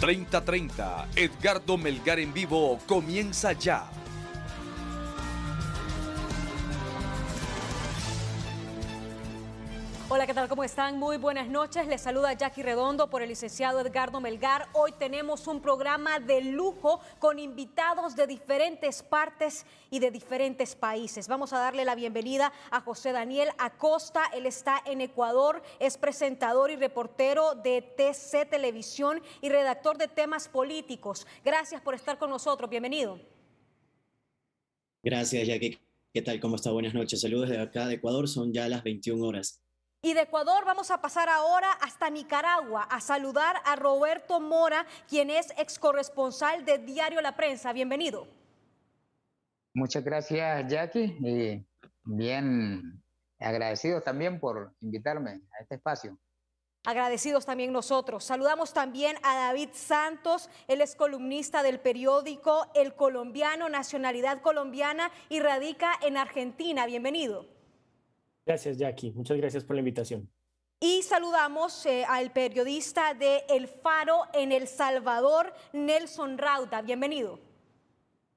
30:30, Edgardo Melgar en vivo comienza ya. Hola, ¿qué tal? ¿Cómo están? Muy buenas noches. Les saluda Jackie Redondo por el licenciado Edgardo Melgar. Hoy tenemos un programa de lujo con invitados de diferentes partes y de diferentes países. Vamos a darle la bienvenida a José Daniel Acosta. Él está en Ecuador, es presentador y reportero de TC Televisión y redactor de temas políticos. Gracias por estar con nosotros. Bienvenido. Gracias, Jackie. ¿Qué tal? ¿Cómo está? Buenas noches. Saludos desde acá de Ecuador. Son ya las 21 horas. Y de Ecuador vamos a pasar ahora hasta Nicaragua a saludar a Roberto Mora, quien es ex corresponsal de Diario La Prensa. Bienvenido. Muchas gracias, Jackie, y bien agradecido también por invitarme a este espacio. Agradecidos también nosotros. Saludamos también a David Santos, él es columnista del periódico El Colombiano, nacionalidad colombiana y radica en Argentina. Bienvenido. Gracias, Jackie. Muchas gracias por la invitación. Y saludamos al periodista de El Faro en El Salvador, Nelson Rauta. Bienvenido.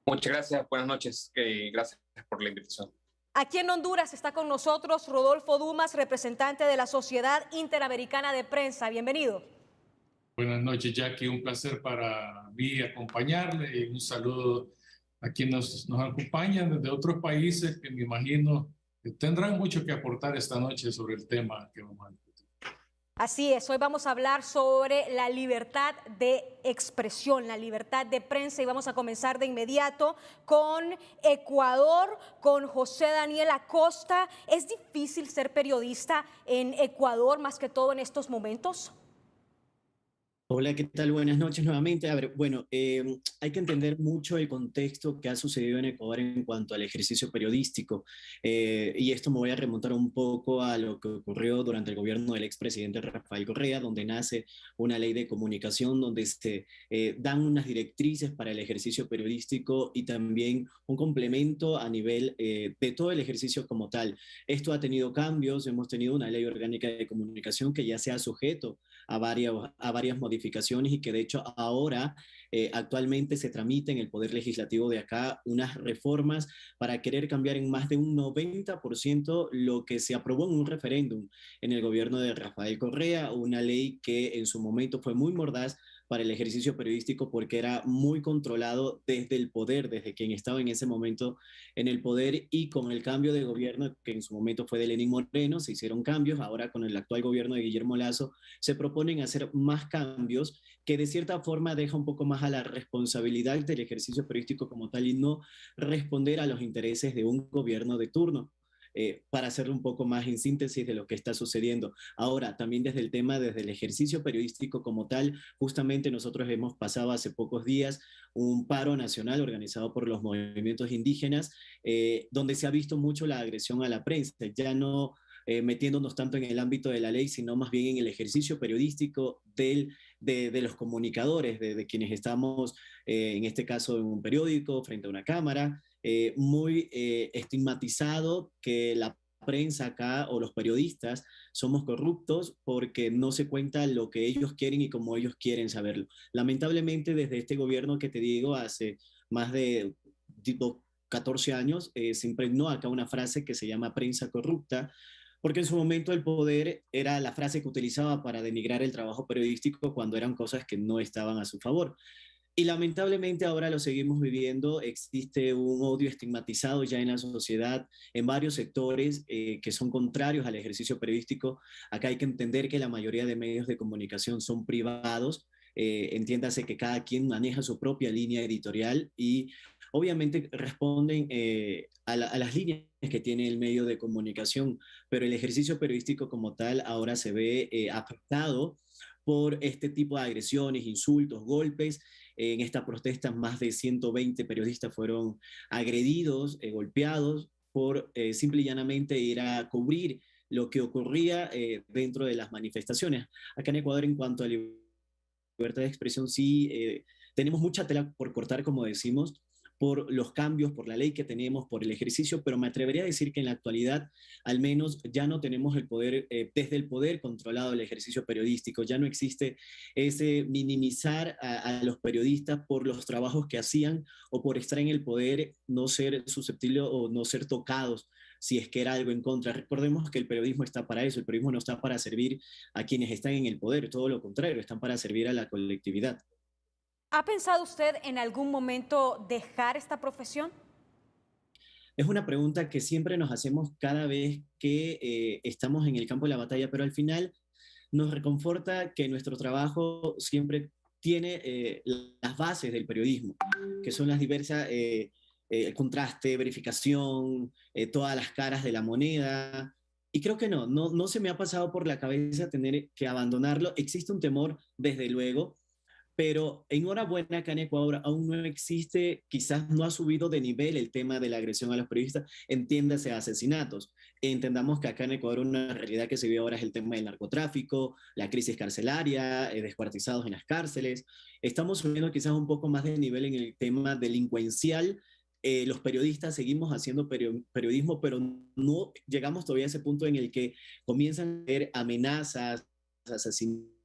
Muchas gracias, buenas noches. Gracias por la invitación. Aquí en Honduras está con nosotros Rodolfo Dumas, representante de la Sociedad Interamericana de Prensa. Bienvenido. Buenas noches, Jackie. Un placer para mí acompañarle y un saludo a quienes nos acompañan desde otros países que me imagino tendrán mucho que aportar esta noche sobre el tema que vamos a discutir. Así es, hoy vamos a hablar sobre la libertad de expresión, la libertad de prensa y vamos a comenzar de inmediato con Ecuador, con José Daniel Acosta. ¿Es difícil ser periodista en Ecuador, más que todo en estos momentos? Hola, ¿qué tal? Buenas noches nuevamente. A ver, bueno, hay que entender mucho el contexto que ha sucedido en Ecuador en cuanto al ejercicio periodístico. Y esto me voy a remontar un poco a lo que ocurrió durante el gobierno del expresidente Rafael Correa, donde nace una ley de comunicación, donde se dan unas directrices para el ejercicio periodístico y también un complemento a nivel de todo el ejercicio como tal. Esto ha tenido cambios, hemos tenido una ley orgánica de comunicación que ya se ha sujeto a varias modificaciones y que de hecho ahora actualmente se tramita en el Poder Legislativo de acá unas reformas para querer cambiar en más de un 90% lo que se aprobó en un referéndum en el gobierno de Rafael Correa, una ley que en su momento fue muy mordaz para el ejercicio periodístico porque era muy controlado desde el poder, desde quien estaba en ese momento en el poder y con el cambio de gobierno que en su momento fue de Lenín Moreno, se hicieron cambios, ahora con el actual gobierno de Guillermo Lasso se proponen hacer más cambios que de cierta forma deja un poco más a la responsabilidad del ejercicio periodístico como tal y no responder a los intereses de un gobierno de turno. Para hacerlo un poco más en síntesis de lo que está sucediendo. Ahora, también desde el tema, desde el ejercicio periodístico como tal, justamente nosotros hemos pasado hace pocos días un paro nacional organizado por los movimientos indígenas, donde se ha visto mucho la agresión a la prensa, ya no metiéndonos tanto en el ámbito de la ley, sino más bien en el ejercicio periodístico de los comunicadores, de quienes estamos, en este caso, en un periódico, frente a una cámara, muy estigmatizado que la prensa acá o los periodistas somos corruptos porque no se cuenta lo que ellos quieren y como ellos quieren saberlo. Lamentablemente desde este gobierno que te digo hace más de 14 años se impregnó acá una frase que se llama prensa corrupta, porque en su momento el poder era la frase que utilizaba para denigrar el trabajo periodístico cuando eran cosas que no estaban a su favor. Y lamentablemente ahora lo seguimos viviendo, existe un odio estigmatizado ya en la sociedad, en varios sectores que son contrarios al ejercicio periodístico. Acá hay que entender que la mayoría de medios de comunicación son privados, entiéndase que cada quien maneja su propia línea editorial y obviamente responden a las líneas que tiene el medio de comunicación, pero el ejercicio periodístico como tal ahora se ve afectado por este tipo de agresiones, insultos, golpes. En esta protesta más de 120 periodistas fueron agredidos, golpeados por simple y llanamente ir a cubrir lo que ocurría dentro de las manifestaciones. Acá en Ecuador, en cuanto a libertad de expresión, sí tenemos mucha tela por cortar, como decimos, por los cambios, por la ley que tenemos, por el ejercicio, pero me atrevería a decir que en la actualidad al menos ya no tenemos el poder, desde el poder controlado el ejercicio periodístico, ya no existe ese minimizar a los periodistas por los trabajos que hacían o por estar en el poder, no ser susceptible o no ser tocados si es que era algo en contra. Recordemos que el periodismo está para eso, el periodismo no está para servir a quienes están en el poder, todo lo contrario, están para servir a la colectividad. ¿Ha pensado usted en algún momento dejar esta profesión? Es una pregunta que siempre nos hacemos cada vez que estamos en el campo de la batalla, pero al final nos reconforta que nuestro trabajo siempre tiene las bases del periodismo, que son las diversas, el contraste, verificación, todas las caras de la moneda. Y creo que no se me ha pasado por la cabeza tener que abandonarlo. Existe un temor, desde luego, pero enhorabuena, acá en Ecuador aún no existe, quizás no ha subido de nivel el tema de la agresión a los periodistas, entiéndase asesinatos. Entendamos que acá en Ecuador una realidad que se vive ahora es el tema del narcotráfico, la crisis carcelaria, descuartizados en las cárceles. Estamos subiendo quizás un poco más de nivel en el tema delincuencial. Los periodistas seguimos haciendo periodismo, pero no llegamos todavía a ese punto en el que comienzan a haber amenazas, asesinatos.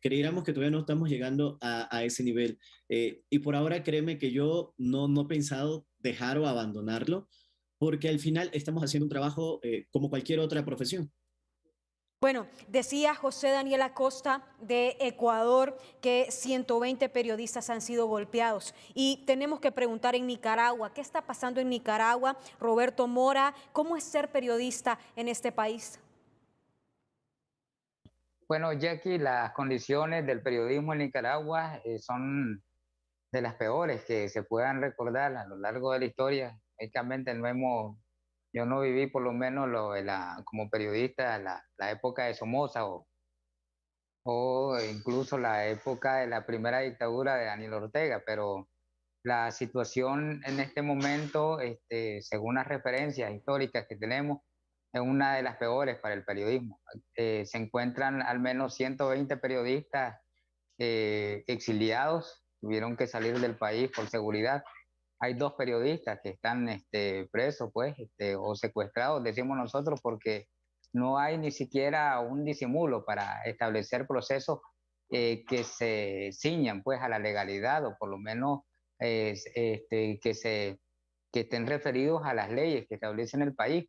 Creíamos que todavía no estamos llegando a ese nivel. Y por ahora créeme que yo no he pensado dejar o abandonarlo, porque al final estamos haciendo un trabajo como cualquier otra profesión. Bueno, decía José Daniel Acosta de Ecuador que 120 periodistas han sido golpeados. Y tenemos que preguntar en Nicaragua, ¿qué está pasando en Nicaragua? Roberto Mora, ¿cómo es ser periodista en este país? Bueno, Jackie, las condiciones del periodismo en Nicaragua son de las peores que se puedan recordar a lo largo de la historia. Prácticamente yo no viví por lo menos como periodista la época de Somoza o incluso la época de la primera dictadura de Daniel Ortega, pero la situación en este momento, según las referencias históricas que tenemos, es una de las peores para el periodismo. Se encuentran al menos 120 periodistas exiliados, tuvieron que salir del país por seguridad. Hay 2 periodistas que están presos, pues, o secuestrados, decimos nosotros, porque no hay ni siquiera un disimulo para establecer procesos que se ciñan, pues, a la legalidad, o por lo menos que estén referidos a las leyes que establecen el país.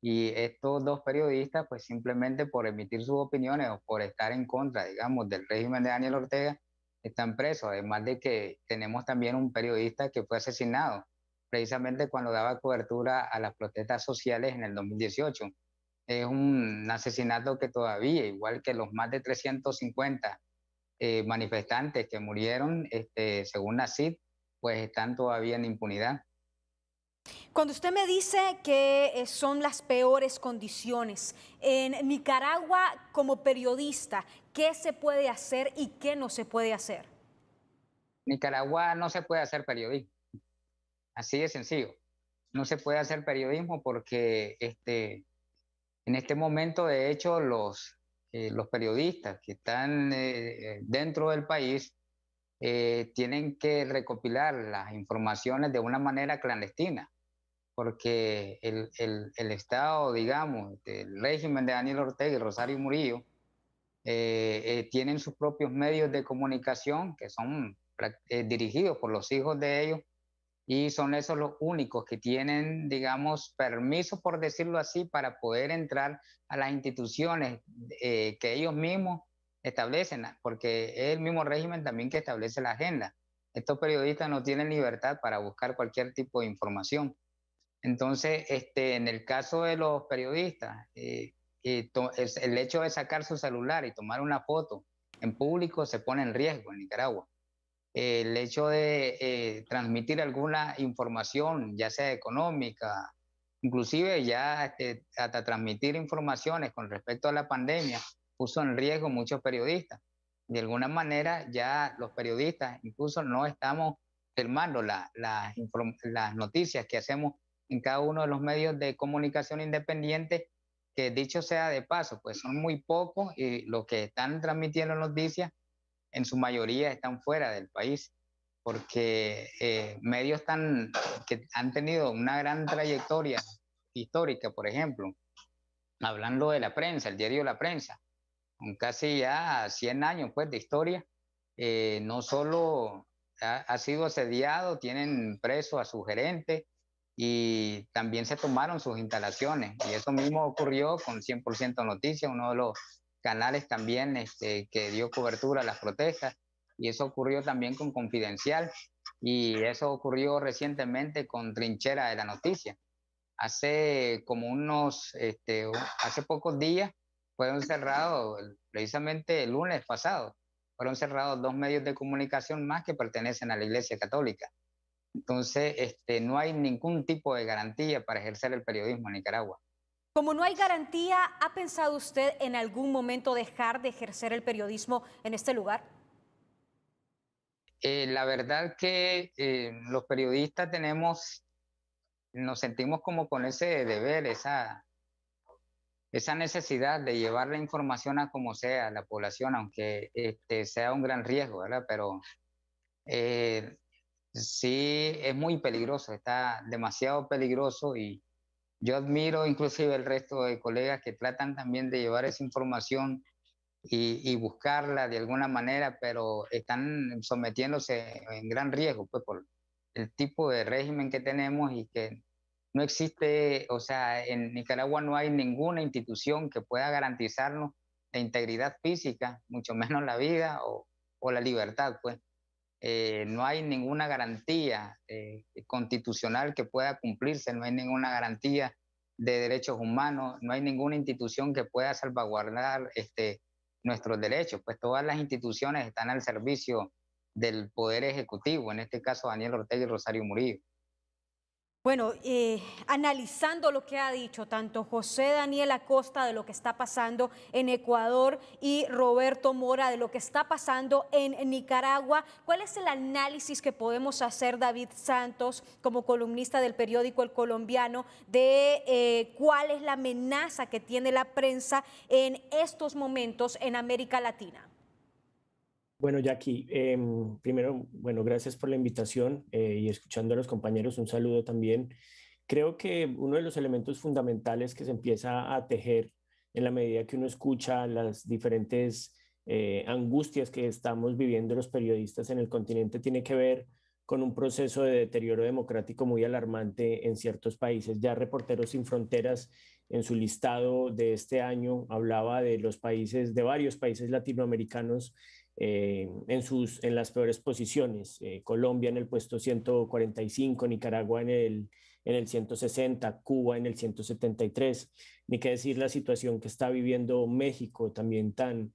Y estos 2 periodistas, pues simplemente por emitir sus opiniones o por estar en contra, digamos, del régimen de Daniel Ortega, están presos. Además de que tenemos también un periodista que fue asesinado precisamente cuando daba cobertura a las protestas sociales en el 2018. Es un asesinato que todavía, igual que los más de 350 manifestantes que murieron, según la CID, pues están todavía en impunidad. Cuando usted me dice que son las peores condiciones, en Nicaragua como periodista, ¿qué se puede hacer y qué no se puede hacer? En Nicaragua no se puede hacer periodismo, así de sencillo. No se puede hacer periodismo porque en este momento, de hecho, los periodistas que están dentro del país tienen que recopilar las informaciones de una manera clandestina, porque el Estado, digamos, el régimen de Daniel Ortega y Rosario Murillo, tienen sus propios medios de comunicación que son dirigidos por los hijos de ellos, y son esos los únicos que tienen, digamos, permiso, por decirlo así, para poder entrar a las instituciones que ellos mismos establecen, porque es el mismo régimen también que establece la agenda. Estos periodistas no tienen libertad para buscar cualquier tipo de información. Entonces, en el caso de los periodistas, el hecho de sacar su celular y tomar una foto en público se pone en riesgo en Nicaragua. El hecho de transmitir alguna información, ya sea económica, inclusive ya hasta transmitir informaciones con respecto a la pandemia, puso en riesgo muchos periodistas. De alguna manera ya los periodistas incluso no estamos firmando las noticias que hacemos en cada uno de los medios de comunicación independientes, que dicho sea de paso, pues son muy pocos, y los que están transmitiendo noticias en su mayoría están fuera del país. porque medios que han tenido una gran trayectoria histórica, por ejemplo, hablando de la prensa, el diario La Prensa, con casi ya 100 años pues, de historia, no solo ha sido asediado, tienen preso a su gerente y también se tomaron sus instalaciones. Y eso mismo ocurrió con 100% Noticias, uno de los canales también que dio cobertura a las protestas. Y eso ocurrió también con Confidencial. Y eso ocurrió recientemente con Trinchera de la Noticia. Hace como hace pocos días fueron cerrados, precisamente el lunes pasado, fueron cerrados 2 medios de comunicación más que pertenecen a la Iglesia Católica. Entonces, no hay ningún tipo de garantía para ejercer el periodismo en Nicaragua. Como no hay garantía, ¿ha pensado usted en algún momento dejar de ejercer el periodismo en este lugar? La verdad que los periodistas nos sentimos como con ese deber, esa necesidad de llevar la información a como sea a la población, aunque sea un gran riesgo, ¿verdad? Pero sí es muy peligroso, está demasiado peligroso y yo admiro inclusive el resto de colegas que tratan también de llevar esa información y buscarla de alguna manera, pero están sometiéndose en gran riesgo pues, por el tipo de régimen que tenemos y que no existe, o sea, en Nicaragua no hay ninguna institución que pueda garantizarnos la integridad física, mucho menos la vida o la libertad, pues. No hay ninguna garantía constitucional que pueda cumplirse, no hay ninguna garantía de derechos humanos, no hay ninguna institución que pueda salvaguardar nuestros derechos, pues todas las instituciones están al servicio del Poder Ejecutivo, en este caso Daniel Ortega y Rosario Murillo. Bueno, analizando lo que ha dicho tanto José Daniel Acosta de lo que está pasando en Ecuador y Roberto Mora de lo que está pasando en Nicaragua, ¿cuál es el análisis que podemos hacer, David Santos, como columnista del periódico El Colombiano, de cuál es la amenaza que tiene la prensa en estos momentos en América Latina? Bueno, Jackie, primero, bueno, gracias por la invitación y escuchando a los compañeros, un saludo también. Creo que uno de los elementos fundamentales que se empieza a tejer en la medida que uno escucha las diferentes angustias que estamos viviendo los periodistas en el continente tiene que ver con un proceso de deterioro democrático muy alarmante en ciertos países. Ya Reporteros Sin Fronteras en su listado de este año hablaba de los países, de varios países latinoamericanos en las peores posiciones. Colombia en el puesto 145, Nicaragua en el 160, Cuba en el 173. Ni qué decir la situación que está viviendo México, también tan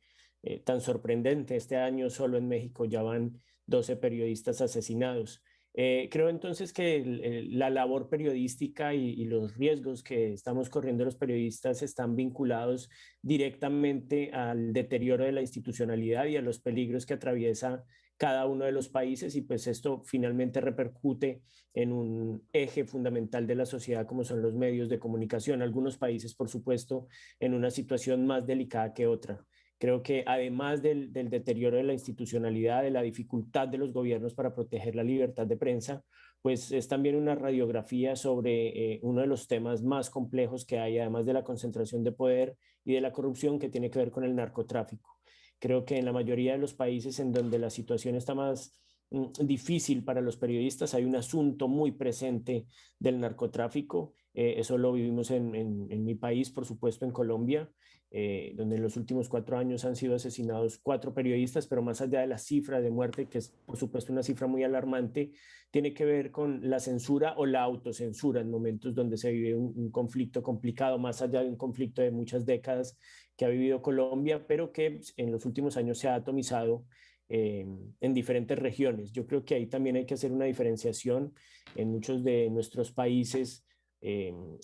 sorprendente. Este año solo en México ya van 12 periodistas asesinados. Creo entonces que la labor periodística y los riesgos que estamos corriendo los periodistas están vinculados directamente al deterioro de la institucionalidad y a los peligros que atraviesa cada uno de los países y pues esto finalmente repercute en un eje fundamental de la sociedad como son los medios de comunicación. Algunos países, por supuesto, en una situación más delicada que otra. Creo que además del deterioro de la institucionalidad, de la dificultad de los gobiernos para proteger la libertad de prensa, pues es también una radiografía sobre uno de los temas más complejos que hay, además de la concentración de poder y de la corrupción que tiene que ver con el narcotráfico. Creo que en la mayoría de los países en donde la situación está más difícil para los periodistas hay un asunto muy presente del narcotráfico. Eso lo vivimos en mi país, por supuesto, en Colombia. Donde en los últimos 4 años han sido asesinados 4 periodistas, pero más allá de la cifra de muerte, que es por supuesto una cifra muy alarmante, tiene que ver con la censura o la autocensura en momentos donde se vive un conflicto complicado, más allá de un conflicto de muchas décadas que ha vivido Colombia, pero que en los últimos años se ha atomizado en diferentes regiones. Yo creo que ahí también hay que hacer una diferenciación. En muchos de nuestros países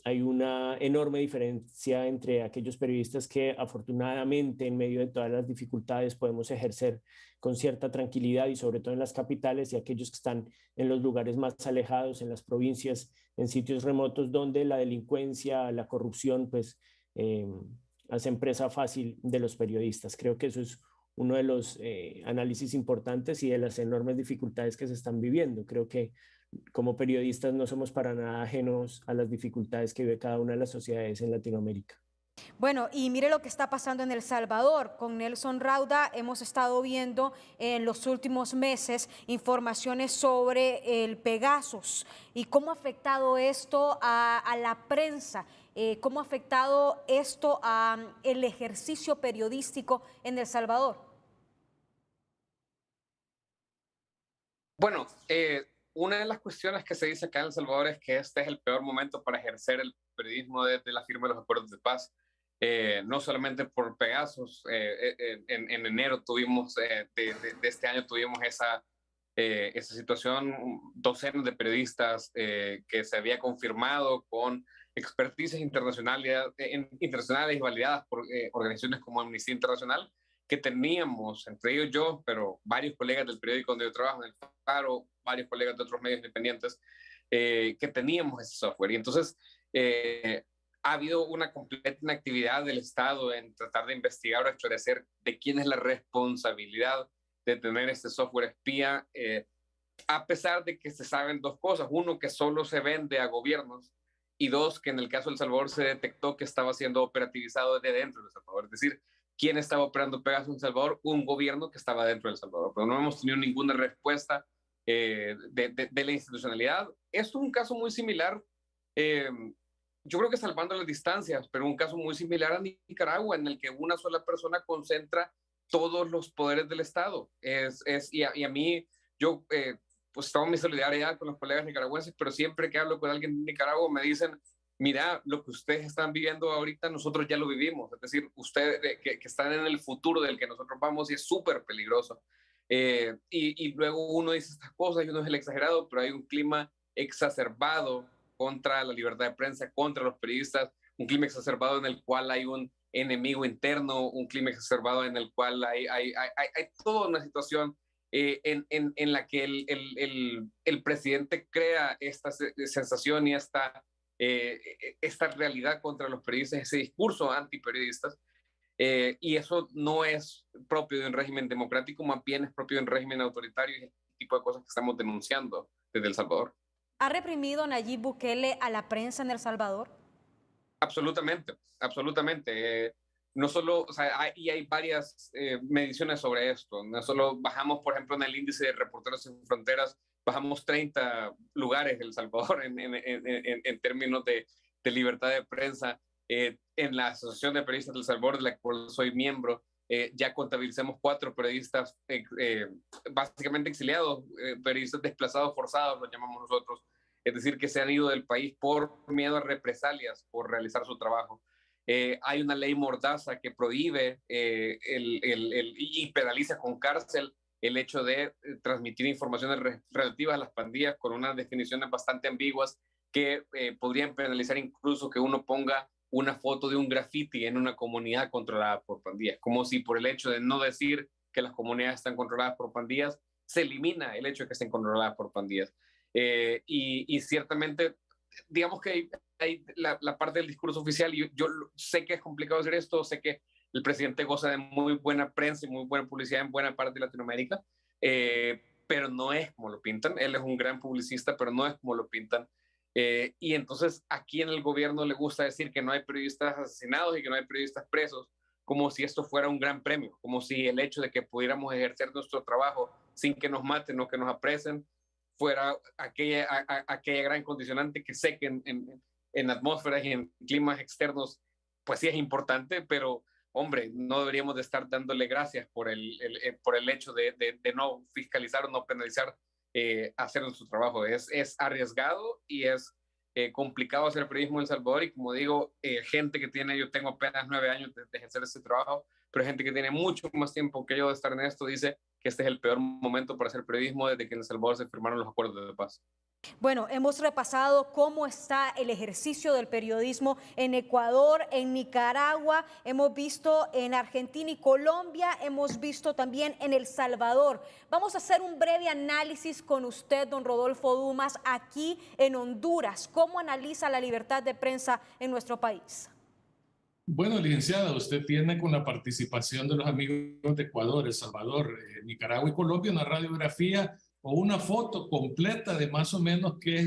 hay una enorme diferencia entre aquellos periodistas que afortunadamente en medio de todas las dificultades podemos ejercer con cierta tranquilidad y sobre todo en las capitales y aquellos que están en los lugares más alejados, en las provincias, en sitios remotos donde la delincuencia, la corrupción pues hacen presa fácil de los periodistas. Creo que eso es uno de los análisis importantes y de las enormes dificultades que se están viviendo. Creo que como periodistas no somos para nada ajenos a las dificultades que vive cada una de las sociedades en Latinoamérica. Bueno, y mire lo que está pasando en El Salvador. Con Nelson Rauda hemos estado viendo en los últimos meses informaciones sobre el Pegasus y cómo ha afectado esto a la prensa, cómo ha afectado esto al ejercicio periodístico en El Salvador. Bueno, una de las cuestiones que se dice acá en El Salvador es que este es el peor momento para ejercer el periodismo desde la firma de los acuerdos de paz. No solamente por Pegasus, en enero tuvimos, de este año tuvimos esa situación, docenas de periodistas que se había confirmado con experticias internacionales y validadas por organizaciones como Amnistía Internacional, que teníamos, entre ellos yo, pero varios colegas del periódico donde yo trabajo, en El Faro, varios colegas de otros medios independientes, que teníamos ese software. Y entonces ha habido una completa inactividad del Estado en tratar de investigar o esclarecer de quién es la responsabilidad de tener este software espía, a pesar de que se saben dos cosas. Uno, que solo se vende a gobiernos, y dos, que en el caso de El Salvador se detectó que estaba siendo operativizado desde dentro de El Salvador. Es decir, ¿quién estaba operando Pegasus en El Salvador? Un gobierno que estaba dentro de El Salvador. Pero no hemos tenido ninguna respuesta de la institucionalidad. Es un caso muy similar, yo creo que salvando las distancias, pero un caso muy similar a Nicaragua, en el que una sola persona concentra todos los poderes del Estado. Y a mí, yo pues tengo mi solidaridad con los colegas nicaragüenses, pero siempre que hablo con alguien de Nicaragua me dicen, mira, lo que ustedes están viviendo ahorita, nosotros ya lo vivimos. Es decir, ustedes que están en el futuro del que nosotros vamos, y es súper peligroso. Y luego uno dice estas cosas y uno es el exagerado, pero hay un clima exacerbado contra la libertad de prensa, contra los periodistas, un clima exacerbado en el cual hay un enemigo interno, un clima exacerbado en el cual hay toda una situación en la que el presidente crea esta sensación y esta realidad contra los periodistas, ese discurso antiperiodistas, y eso no es propio de un régimen democrático, más bien es propio de un régimen autoritario, y es el tipo de cosas que estamos denunciando desde El Salvador. ¿Ha reprimido Nayib Bukele a la prensa en El Salvador? Absolutamente, absolutamente. No solo, o sea, hay varias mediciones sobre esto. No solo bajamos, por ejemplo, en el índice de Reporteros Sin Fronteras, bajamos 30 lugares en El Salvador en términos de libertad de prensa. En la Asociación de Periodistas del Salvador, de la cual soy miembro, ya contabilizamos 4 periodistas básicamente exiliados, periodistas desplazados forzados, los llamamos nosotros, es decir, que se han ido del país por miedo a represalias por realizar su trabajo. Hay una ley mordaza que prohíbe y penaliza con cárcel el hecho de transmitir informaciones relativas a las pandillas, con unas definiciones bastante ambiguas que podrían penalizar incluso que uno ponga una foto de un graffiti en una comunidad controlada por pandillas, como si por el hecho de no decir que las comunidades están controladas por pandillas, se elimina el hecho de que estén controladas por pandillas. Y ciertamente, digamos que hay la parte del discurso oficial, y yo sé que es complicado hacer esto, sé que el presidente goza de muy buena prensa y muy buena publicidad en buena parte de Latinoamérica, pero no es como lo pintan. Él es un gran publicista, pero no es como lo pintan. Y entonces aquí en el gobierno le gusta decir que no hay periodistas asesinados y que no hay periodistas presos, como si esto fuera un gran premio, como si el hecho de que pudiéramos ejercer nuestro trabajo sin que nos maten o que nos apresen fuera aquella gran condicionante que sé que en atmósferas y en climas externos, pues sí es importante, pero hombre, no deberíamos de estar dándole gracias por el hecho de no fiscalizar o no penalizar hacer nuestro trabajo. Es arriesgado y es complicado hacer periodismo en El Salvador, y como digo, gente que tiene, yo tengo apenas 9 años de ejercer este trabajo, pero gente que tiene mucho más tiempo que yo de estar en esto dice que este es el peor momento para hacer periodismo desde que en El Salvador se firmaron los acuerdos de paz. Bueno, hemos repasado cómo está el ejercicio del periodismo en Ecuador, en Nicaragua, hemos visto en Argentina y Colombia, hemos visto también en El Salvador. Vamos a hacer un breve análisis con usted, don Rodolfo Dumas, aquí en Honduras. ¿Cómo analiza la libertad de prensa en nuestro país? Bueno, licenciada, usted tiene con la participación de los amigos de Ecuador, El Salvador, Nicaragua y Colombia una radiografía o una foto completa de más o menos que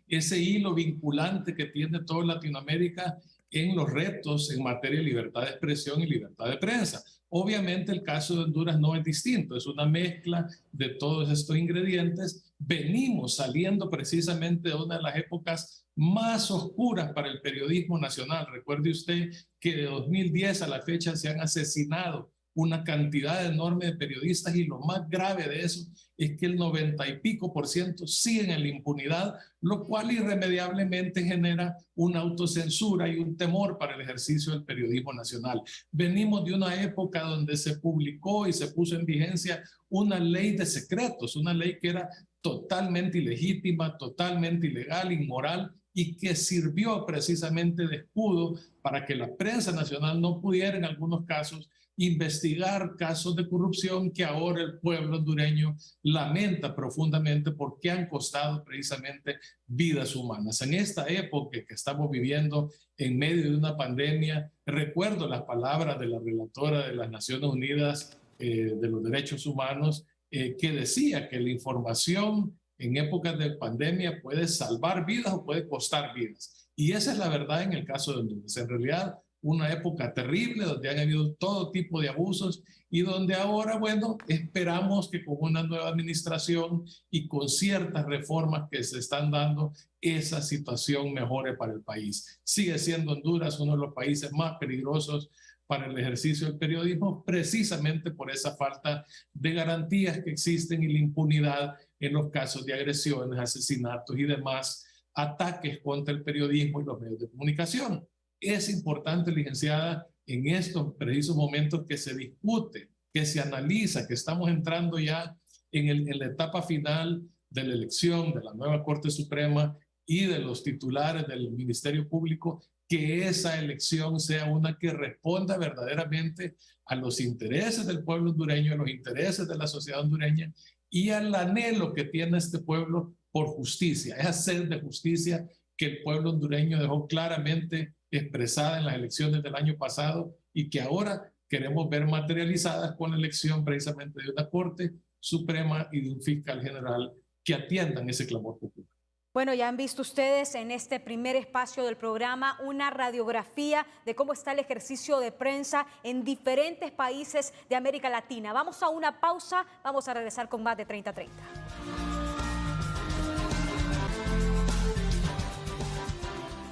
ese hilo vinculante que tiene toda Latinoamérica en los retos en materia de libertad de expresión y libertad de prensa. Obviamente el caso de Honduras no es distinto, es una mezcla de todos estos ingredientes. Venimos saliendo precisamente de una de las épocas más oscuras para el periodismo nacional. Recuerde usted que de 2010 a la fecha se han asesinado una cantidad enorme de periodistas y lo más grave de eso es que el 90 y pico % siguen en la impunidad, lo cual irremediablemente genera una autocensura y un temor para el ejercicio del periodismo nacional. Venimos de una época donde se publicó y se puso en vigencia una ley de secretos, una ley que era totalmente ilegítima, totalmente ilegal, inmoral, y que sirvió precisamente de escudo para que la prensa nacional no pudiera en algunos casos investigar casos de corrupción que ahora el pueblo hondureño lamenta profundamente porque han costado precisamente vidas humanas. En esta época que estamos viviendo en medio de una pandemia, recuerdo las palabras de la relatora de las Naciones Unidas de los Derechos Humanos que decía que la información en épocas de pandemia puede salvar vidas o puede costar vidas. Y esa es la verdad en el caso de Honduras. En realidad, una época terrible donde han habido todo tipo de abusos y donde ahora, bueno, esperamos que con una nueva administración y con ciertas reformas que se están dando, esa situación mejore para el país. Sigue siendo Honduras uno de los países más peligrosos para el ejercicio del periodismo, precisamente por esa falta de garantías que existen y la impunidad en los casos de agresiones, asesinatos y demás ataques contra el periodismo y los medios de comunicación. Es importante, licenciada, en estos precisos momentos que se discute, que se analiza, que estamos entrando ya en la etapa final de la elección de la nueva Corte Suprema y de los titulares del Ministerio Público, que esa elección sea una que responda verdaderamente a los intereses del pueblo hondureño, a los intereses de la sociedad hondureña y al anhelo que tiene este pueblo por justicia, esa sed de justicia que el pueblo hondureño dejó claramente expresada en las elecciones del año pasado y que ahora queremos ver materializadas con la elección precisamente de una Corte Suprema y de un fiscal general que atiendan ese clamor popular. Bueno, ya han visto ustedes en este primer espacio del programa una radiografía de cómo está el ejercicio de prensa en diferentes países de América Latina. Vamos a una pausa, vamos a regresar con más de 30-30.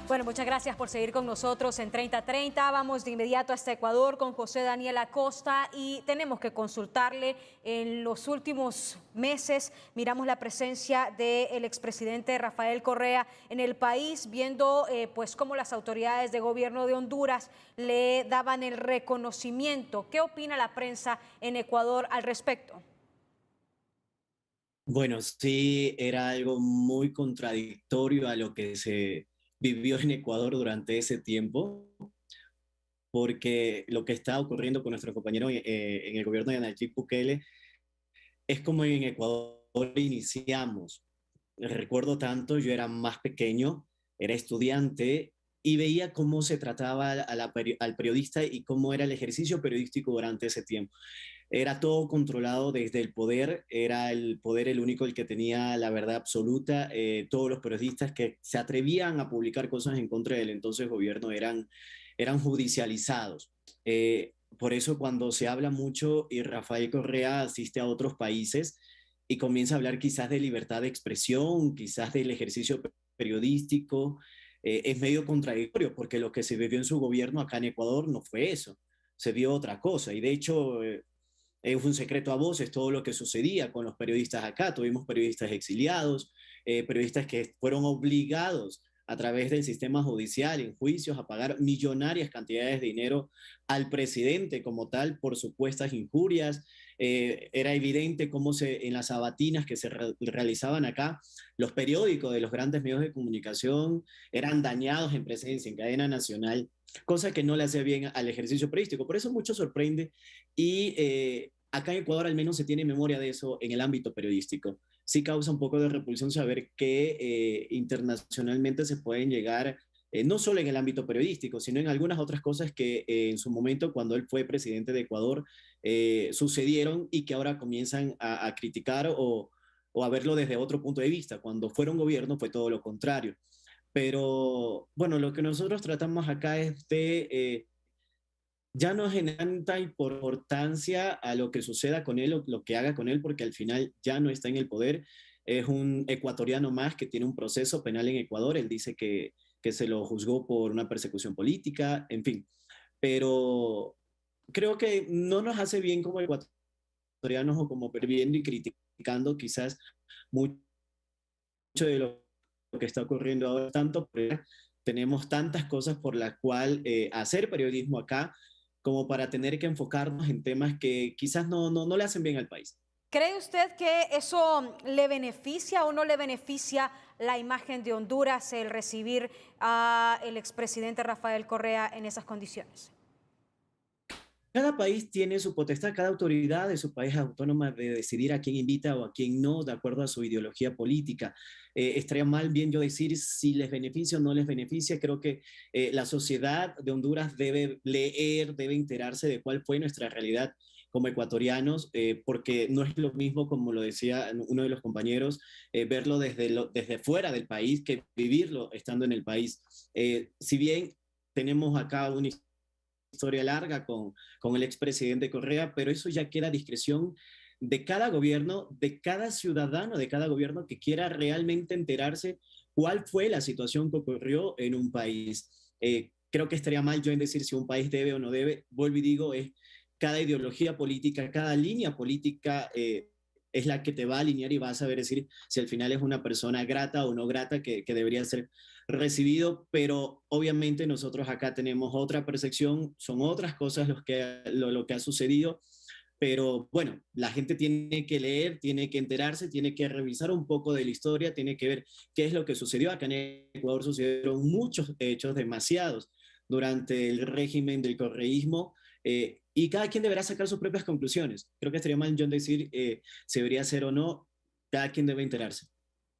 Bueno, muchas gracias por seguir con nosotros en 30-30. Vamos de inmediato hasta Ecuador con José Daniel Acosta y tenemos que consultarle. En los últimos meses miramos la presencia del expresidente Rafael Correa en el país, viendo pues cómo las autoridades de gobierno de Honduras le daban el reconocimiento. ¿Qué opina la prensa en Ecuador al respecto? Bueno, sí, era algo muy contradictorio a lo que se vivió en Ecuador durante ese tiempo, porque lo que está ocurriendo con nuestro compañero en el gobierno de Nayib Bukele es como en Ecuador iniciamos. Recuerdo tanto, yo era más pequeño, era estudiante y veía cómo se trataba al periodista y cómo era el ejercicio periodístico durante ese tiempo. Era todo controlado desde el poder, era el poder el único el que tenía la verdad absoluta. Todos los periodistas que se atrevían a publicar cosas en contra del entonces gobierno eran judicializados. Por eso cuando se habla mucho y Rafael Correa asiste a otros países y comienza a hablar quizás de libertad de expresión, quizás del ejercicio periodístico, es medio contradictorio porque lo que se vivió en su gobierno acá en Ecuador no fue eso, se vio otra cosa y de hecho es un secreto a voces todo lo que sucedía con los periodistas acá. Tuvimos periodistas exiliados, periodistas que fueron obligados a través del sistema judicial en juicios a pagar millonarias cantidades de dinero al presidente como tal por supuestas injurias. Era evidente cómo en las sabatinas que se realizaban acá, los periódicos de los grandes medios de comunicación eran dañados en presencia, en cadena nacional, cosa que no le hace bien al ejercicio periodístico. Por eso mucho sorprende y acá en Ecuador al menos se tiene memoria de eso en el ámbito periodístico. Sí causa un poco de repulsión saber que internacionalmente se pueden llegar no solo en el ámbito periodístico, sino en algunas otras cosas que en su momento, cuando él fue presidente de Ecuador, sucedieron y que ahora comienzan a criticar o a verlo desde otro punto de vista. Cuando fueron gobierno fue todo lo contrario. Pero bueno, lo que nosotros tratamos acá es de ya no generar tanta importancia a lo que suceda con él o lo que haga con él, porque al final ya no está en el poder. Es un ecuatoriano más que tiene un proceso penal en Ecuador. Él dice que se lo juzgó por una persecución política, en fin. Pero creo que no nos hace bien como ecuatorianos o como viendo y criticando quizás mucho de lo que está ocurriendo ahora, tanto porque tenemos tantas cosas por las cuales hacer periodismo acá como para tener que enfocarnos en temas que quizás no le hacen bien al país. ¿Cree usted que eso le beneficia o no le beneficia la imagen de Honduras el recibir al expresidente Rafael Correa en esas condiciones? Cada país tiene su potestad, cada autoridad de su país es autónoma de decidir a quién invita o a quién no, de acuerdo a su ideología política. Estaría mal bien yo decir si les beneficia o no les beneficia. Creo que la sociedad de Honduras debe leer, debe enterarse de cuál fue nuestra realidad como ecuatorianos, porque no es lo mismo, como lo decía uno de los compañeros, verlo desde fuera del país que vivirlo estando en el país. Si bien tenemos acá una historia larga con el expresidente Correa, pero eso ya queda a discreción de cada gobierno, de cada ciudadano, de cada gobierno que quiera realmente enterarse cuál fue la situación que ocurrió en un país. Creo que estaría mal yo en decir si un país debe o no debe. Vuelvo y digo, es cada ideología política, cada línea política es la que te va a alinear y vas a saber decir si al final es una persona grata o no grata que debería ser recibido, pero obviamente nosotros acá tenemos otra percepción, son otras cosas lo que ha sucedido, pero bueno, la gente tiene que leer, tiene que enterarse, tiene que revisar un poco de la historia, tiene que ver qué es lo que sucedió. Acá en Ecuador sucedieron muchos hechos, demasiados, durante el régimen del correísmo, y cada quien deberá sacar sus propias conclusiones. Creo que estaría mal yo decir si debería ser o no, cada quien debe enterarse.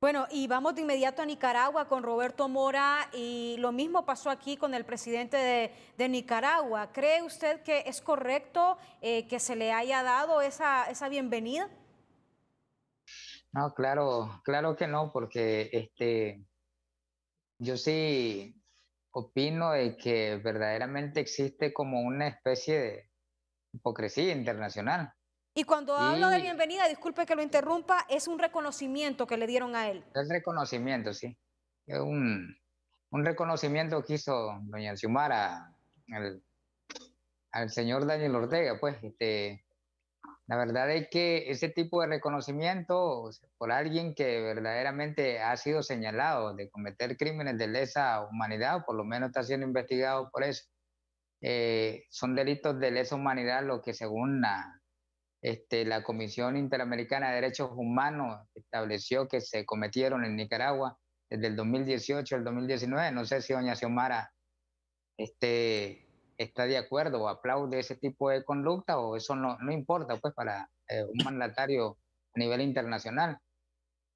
Bueno, y vamos de inmediato a Nicaragua con Roberto Mora y lo mismo pasó aquí con el presidente de Nicaragua. ¿Cree usted que es correcto que se le haya dado esa bienvenida? No, claro que no, porque yo sí opino de que verdaderamente existe como una especie de hipocresía internacional. Y cuando hablo de Y bienvenida, disculpe que lo interrumpa, es un reconocimiento que le dieron a él. el reconocimiento, sí. Es un reconocimiento que hizo doña Xiomara al señor Daniel Ortega, pues, la verdad es que ese tipo de reconocimiento, o sea, por alguien que verdaderamente ha sido señalado de cometer crímenes de lesa humanidad, o por lo menos está siendo investigado por eso, son delitos de lesa humanidad lo que según la Comisión Interamericana de Derechos Humanos estableció que se cometieron en Nicaragua desde el 2018 al 2019. No sé si doña Xiomara está de acuerdo o aplaude ese tipo de conducta, o eso no importa pues para un mandatario a nivel internacional.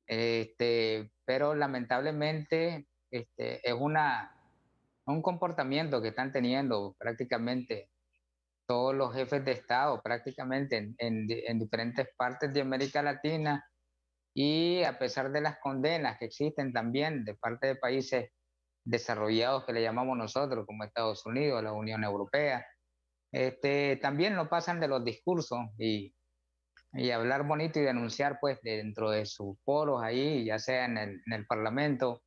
Pero lamentablemente es un comportamiento que están teniendo prácticamente todos los jefes de Estado, prácticamente en diferentes partes de América Latina, y a pesar de las condenas que existen también de parte de países desarrollados que le llamamos nosotros, como Estados Unidos, la Unión Europea, también no pasan de los discursos y hablar bonito y denunciar pues dentro de sus foros ahí, ya sea en el Parlamento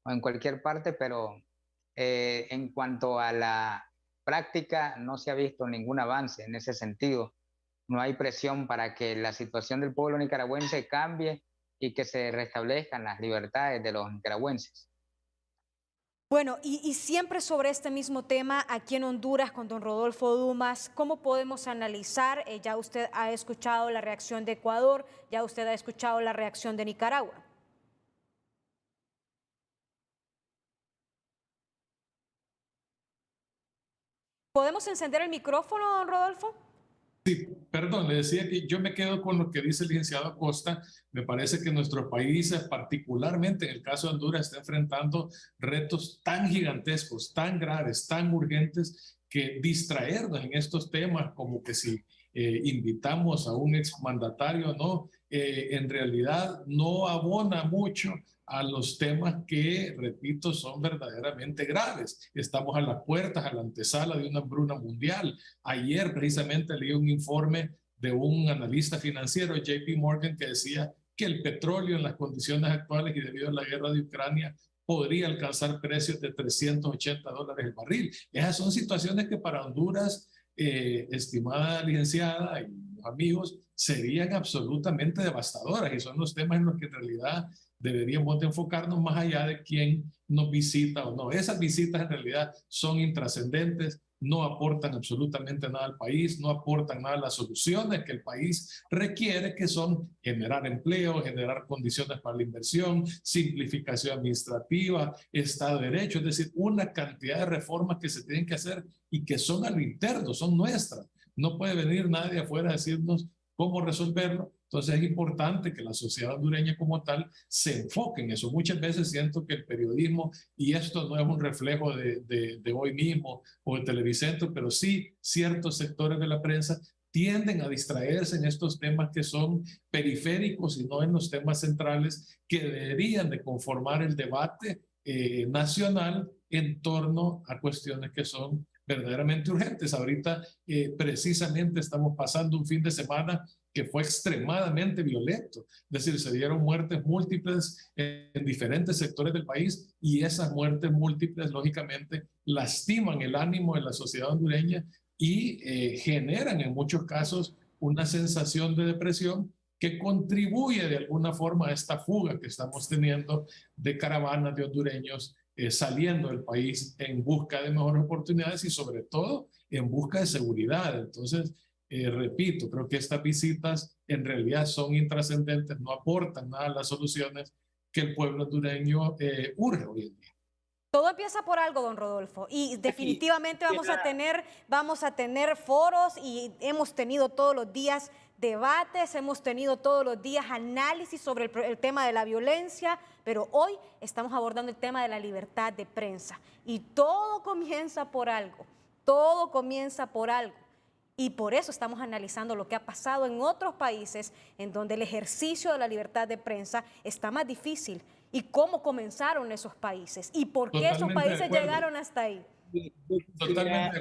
o en cualquier parte, pero en cuanto a la práctica no se ha visto ningún avance en ese sentido. No hay presión para que la situación del pueblo nicaragüense cambie y que se restablezcan las libertades de los nicaragüenses. Bueno, y siempre sobre este mismo tema, aquí en Honduras con don Rodolfo Dumas, ¿cómo podemos analizar? Ya usted ha escuchado la reacción de Ecuador, ya usted ha escuchado la reacción de Nicaragua. ¿Podemos encender el micrófono, don Rodolfo? Sí, Perdón, le decía que yo me quedo con lo que dice el licenciado Acosta. Me parece que nuestros países, particularmente en el caso de Honduras, está enfrentando retos tan gigantescos, tan graves, tan urgentes, que distraernos en estos temas, como que si invitamos a un exmandatario, no, en realidad no abona mucho a los temas que, repito, son verdaderamente graves. Estamos a las puertas, a la antesala de una hambruna mundial. Ayer precisamente leí un informe de un analista financiero, JP Morgan, que decía que el petróleo en las condiciones actuales y debido a la guerra de Ucrania podría alcanzar precios de $380 el barril. Esas son situaciones que para Honduras, estimada licenciada y amigos, serían absolutamente devastadoras, y son los temas en los que en realidad deberíamos de enfocarnos más allá de quién nos visita o no. Esas visitas en realidad son intrascendentes, no aportan absolutamente nada al país, no aportan nada a las soluciones que el país requiere, que son generar empleo, generar condiciones para la inversión, simplificación administrativa, Estado de Derecho, es decir, una cantidad de reformas que se tienen que hacer y que son a lo interno, son nuestras. No puede venir nadie afuera a decirnos cómo resolverlo. Entonces es importante que la sociedad hondureña como tal se enfoque en eso. Muchas veces siento que el periodismo, y esto no es un reflejo de hoy mismo o de Televicentro, pero sí ciertos sectores de la prensa tienden a distraerse en estos temas que son periféricos y no en los temas centrales que deberían de conformar el debate nacional en torno a cuestiones que son verdaderamente urgentes. Ahorita precisamente estamos pasando un fin de semana que fue extremadamente violento, es decir, se dieron muertes múltiples en diferentes sectores del país, y esas muertes múltiples lógicamente lastiman el ánimo de la sociedad hondureña y generan en muchos casos una sensación de depresión que contribuye de alguna forma a esta fuga que estamos teniendo de caravanas de hondureños saliendo del país en busca de mejores oportunidades y sobre todo en busca de seguridad. Entonces, repito, creo que estas visitas en realidad son intrascendentes, no aportan nada a las soluciones que el pueblo hondureño urge hoy en día. Todo empieza por algo, don Rodolfo, y definitivamente vamos a tener foros, y hemos tenido todos los días debates, hemos tenido todos los días análisis sobre el tema de la violencia, pero hoy estamos abordando el tema de la libertad de prensa, y todo comienza por algo, todo comienza por algo. Y por eso estamos analizando lo que ha pasado en otros países en donde el ejercicio de la libertad de prensa está más difícil, y cómo comenzaron esos países y por qué esos países llegaron hasta ahí. Totalmente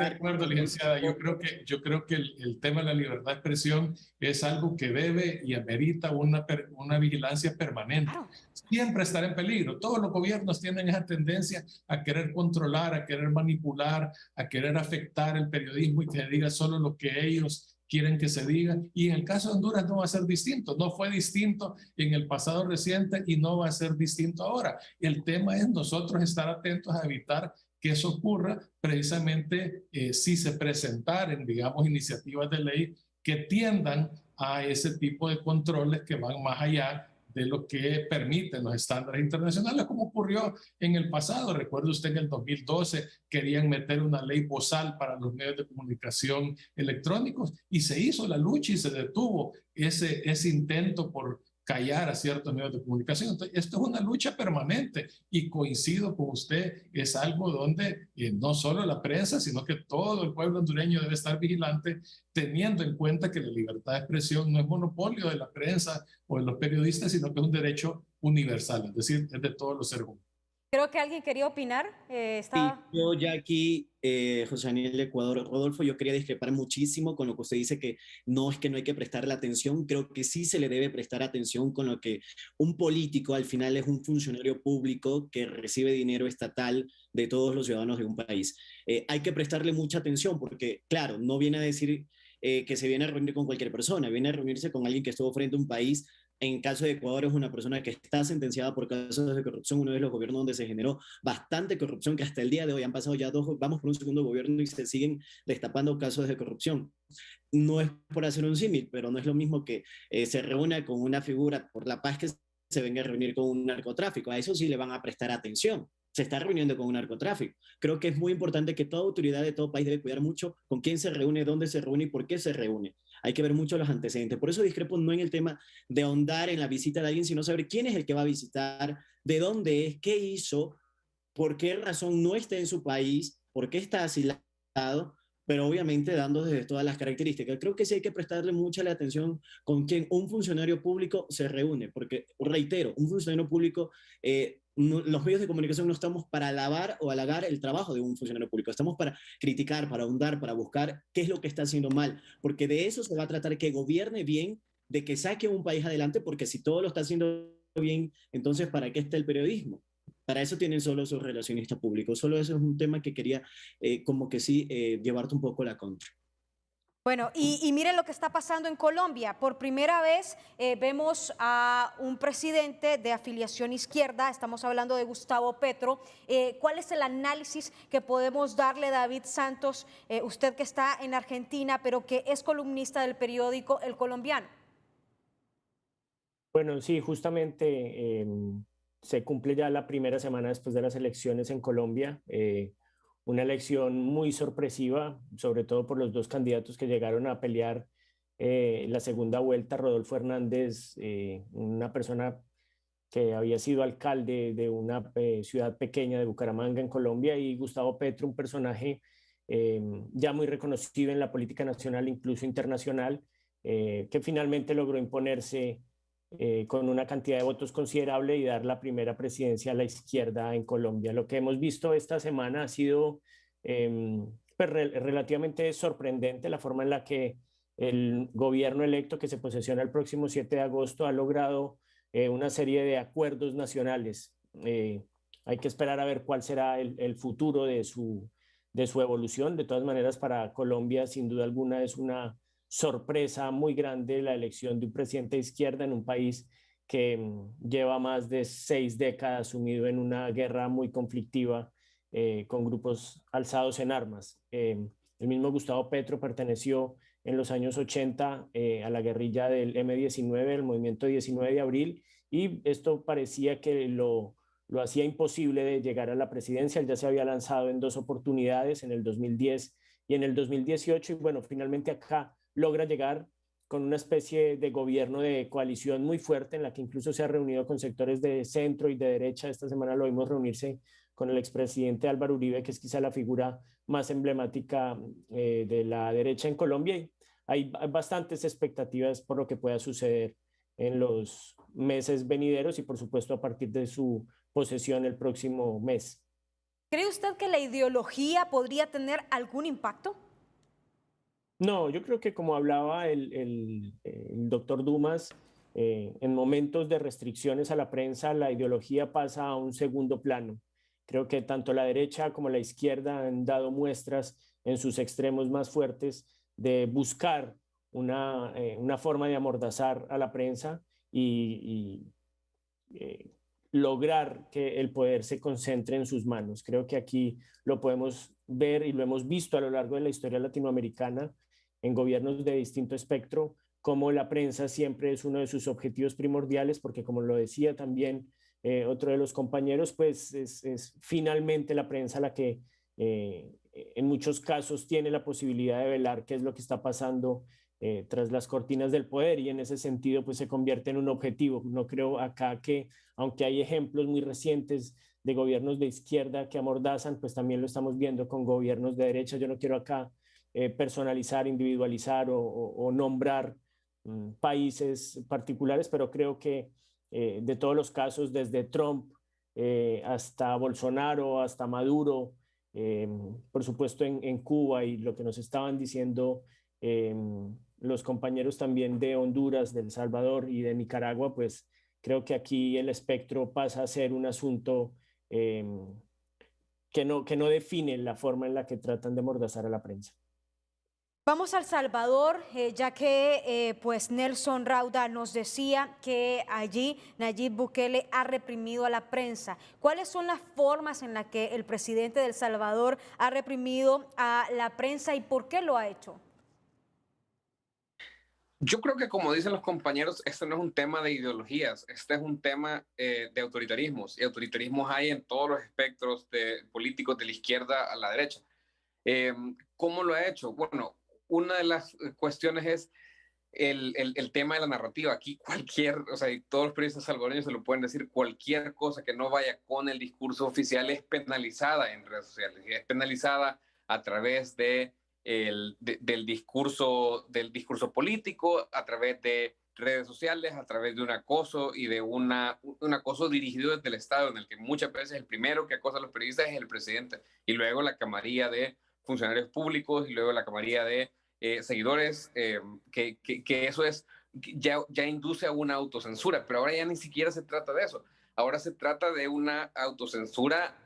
de acuerdo, licenciada. Yo creo que el tema de la libertad de expresión es algo que debe y amerita una vigilancia permanente. Claro. Siempre estará en peligro. Todos los gobiernos tienen esa tendencia a querer controlar, a querer manipular, a querer afectar el periodismo y que se diga solo lo que ellos quieren que se diga, y en el caso de Honduras no va a ser distinto, no fue distinto en el pasado reciente y no va a ser distinto ahora. El tema es nosotros estar atentos a evitar que eso ocurra, precisamente si se presentaren, digamos, iniciativas de ley que tiendan a ese tipo de controles que van más allá de lo que permiten los estándares internacionales, como ocurrió en el pasado. Recuerde usted que en el 2012 querían meter una ley bozal para los medios de comunicación electrónicos, y se hizo la lucha y se detuvo ese intento por callar a ciertos medios de comunicación. Entonces, esto es una lucha permanente, y coincido con usted, es algo donde no solo la prensa, sino que todo el pueblo hondureño debe estar vigilante, teniendo en cuenta que la libertad de expresión no es monopolio de la prensa o de los periodistas, sino que es un derecho universal, es decir, es de todos los seres humanos. Creo que alguien quería opinar. Sí, yo ya aquí, José Daniel de Ecuador, Rodolfo, yo quería discrepar muchísimo con lo que usted dice, que no hay que prestarle atención. Creo que sí se le debe prestar atención con lo que un político al final es un funcionario público que recibe dinero estatal de todos los ciudadanos de un país. Hay que prestarle mucha atención porque, claro, no viene a decir que se viene a reunir con cualquier persona, viene a reunirse con alguien que estuvo frente a un país. En caso de Ecuador es una persona que está sentenciada por casos de corrupción, uno de los gobiernos donde se generó bastante corrupción, que hasta el día de hoy han pasado ya vamos por un segundo gobierno y se siguen destapando casos de corrupción. No es por hacer un símil, pero no es lo mismo que se reúna con una figura por la paz que se venga a reunir con un narcotráfico. A eso sí le van a prestar atención. se está reuniendo con un narcotráfico. Creo que es muy importante que toda autoridad de todo país debe cuidar mucho con quién se reúne, dónde se reúne y por qué se reúne. Hay que ver mucho los antecedentes. Por eso discrepo no en el tema de ahondar en la visita de alguien, sino saber quién es el que va a visitar, de dónde es, qué hizo, por qué razón no está en su país, por qué está asilado, pero obviamente dando desde todas las características. Creo que sí hay que prestarle mucha la atención con quién un funcionario público se reúne, porque, reitero, un funcionario público, los medios de comunicación no estamos para alabar o halagar el trabajo de un funcionario público, estamos para criticar, para ahondar, para buscar qué es lo que está haciendo mal, porque de eso se va a tratar, que gobierne bien, de que saque un país adelante, porque si todo lo está haciendo bien, entonces ¿para qué está el periodismo? Para eso tienen solo sus relacionistas públicos. Solo eso es un tema que quería como que sí llevarte un poco la contra. Bueno, y miren lo que está pasando en Colombia. Por primera vez vemos a un presidente de afiliación izquierda, estamos hablando de Gustavo Petro. ¿Cuál es el análisis que podemos darle, David Santos, usted que está en Argentina, pero que es columnista del periódico El Colombiano? Bueno, sí, justamente se cumple ya la primera semana después de las elecciones en Colombia. Una elección muy sorpresiva, sobre todo por los dos candidatos que llegaron a pelear la segunda vuelta. Rodolfo Hernández, una persona que había sido alcalde de una ciudad pequeña de Bucaramanga en Colombia, y Gustavo Petro, un personaje ya muy reconocido en la política nacional, incluso internacional, que finalmente logró imponerse con una cantidad de votos considerable y dar la primera presidencia a la izquierda en Colombia. Lo que hemos visto esta semana ha sido pues, relativamente sorprendente la forma en la que el gobierno electo, que se posesiona el próximo 7 de agosto, ha logrado una serie de acuerdos nacionales. Hay que esperar a ver cuál será el futuro de su evolución. De todas maneras, para Colombia, sin duda alguna, es una sorpresa muy grande la elección de un presidente de izquierda en un país que lleva más de 6 décadas sumido en una guerra muy conflictiva con grupos alzados en armas. El mismo Gustavo Petro perteneció en los años 80 a la guerrilla del M-19, el movimiento 19 de abril, y esto parecía que lo hacía imposible de llegar a la presidencia. Él ya se había lanzado en 2 oportunidades, en el 2010 y en el 2018, y bueno, finalmente acá logra llegar con una especie de gobierno de coalición muy fuerte, en la que incluso se ha reunido con sectores de centro y de derecha. Esta semana lo vimos reunirse con el expresidente Álvaro Uribe, que es quizá la figura más emblemática de la derecha en Colombia. Y hay bastantes expectativas por lo que pueda suceder en los meses venideros y, por supuesto, a partir de su posesión el próximo mes. ¿Cree usted que la ideología podría tener algún impacto? No, yo creo que, como hablaba el doctor Dumas, en momentos de restricciones a la prensa, la ideología pasa a un segundo plano. Creo que tanto la derecha como la izquierda han dado muestras en sus extremos más fuertes de buscar una forma de amordazar a la prensa y lograr que el poder se concentre en sus manos. Creo que aquí lo podemos ver y lo hemos visto a lo largo de la historia latinoamericana en gobiernos de distinto espectro, como la prensa siempre es uno de sus objetivos primordiales, porque, como lo decía también otro de los compañeros, pues es finalmente la prensa la que en muchos casos tiene la posibilidad de velar qué es lo que está pasando tras las cortinas del poder, y en ese sentido pues se convierte en un objetivo. No creo acá que, aunque hay ejemplos muy recientes de gobiernos de izquierda que amordazan, pues también lo estamos viendo con gobiernos de derecha. Yo no quiero acá personalizar, individualizar o nombrar países particulares, pero creo que de todos los casos, desde Trump hasta Bolsonaro, hasta Maduro, por supuesto en Cuba, y lo que nos estaban diciendo los compañeros también de Honduras, de El Salvador y de Nicaragua, pues creo que aquí el espectro pasa a ser un asunto que no define la forma en la que tratan de amordazar a la prensa. Vamos a El Salvador, ya que pues Nelson Rauda nos decía que allí Nayib Bukele ha reprimido a la prensa. ¿Cuáles son las formas en las que el presidente de El Salvador ha reprimido a la prensa y por qué lo ha hecho? Yo creo que, como dicen los compañeros, este no es un tema de ideologías, este es un tema de autoritarismos, y autoritarismos hay en todos los espectros políticos, de la izquierda a la derecha. ¿Cómo lo ha hecho? Bueno, una de las cuestiones es el tema de la narrativa. Aquí o sea, y todos los periodistas salvadoreños se lo pueden decir, cualquier cosa que no vaya con el discurso oficial es penalizada en redes sociales, y es penalizada a través del discurso político, a través de redes sociales, a través de un acoso y de un acoso dirigido desde el Estado, en el que muchas veces el primero que acosa a los periodistas es el presidente, y luego la camarilla de funcionarios públicos, y luego la camarilla de seguidores, que eso ya induce a una autocensura, pero ahora ya ni siquiera se trata de eso. Ahora se trata de una autocensura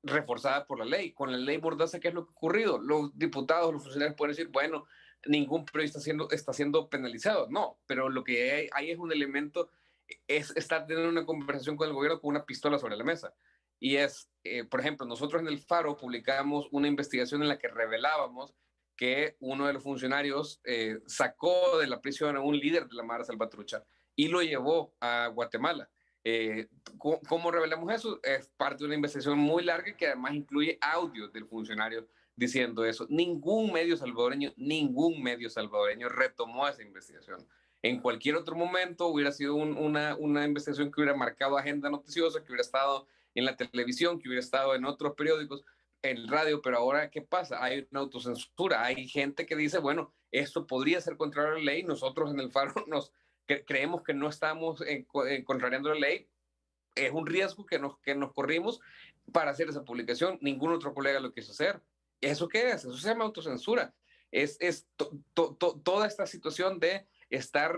reforzada por la ley. Con la ley Mordaza, ¿qué es lo que ha ocurrido? Los diputados, los funcionarios pueden decir, bueno, ningún periodista está siendo penalizado. No, pero lo que hay es un elemento, es estar teniendo una conversación con el gobierno con una pistola sobre la mesa. Y por ejemplo, nosotros en el Faro publicamos una investigación en la que revelábamos que uno de los funcionarios sacó de la prisión a un líder de la Mara Salvatrucha y lo llevó a Guatemala. ¿Cómo revelamos eso? Es parte de una investigación muy larga que además incluye audios del funcionario diciendo eso. Ningún medio salvadoreño retomó esa investigación. En cualquier otro momento hubiera sido una investigación que hubiera marcado agenda noticiosa, que hubiera estado en la televisión, que hubiera estado en otros periódicos, en radio, pero ahora, ¿qué pasa? Hay una autocensura, hay gente que dice, bueno, esto podría ser contrario a la ley, nosotros en el Faro creemos que no estamos contrariando la ley, es un riesgo que nos corrimos para hacer esa publicación, ningún otro colega lo quiso hacer. ¿Eso qué es? Eso se llama autocensura. Toda esta situación de estar...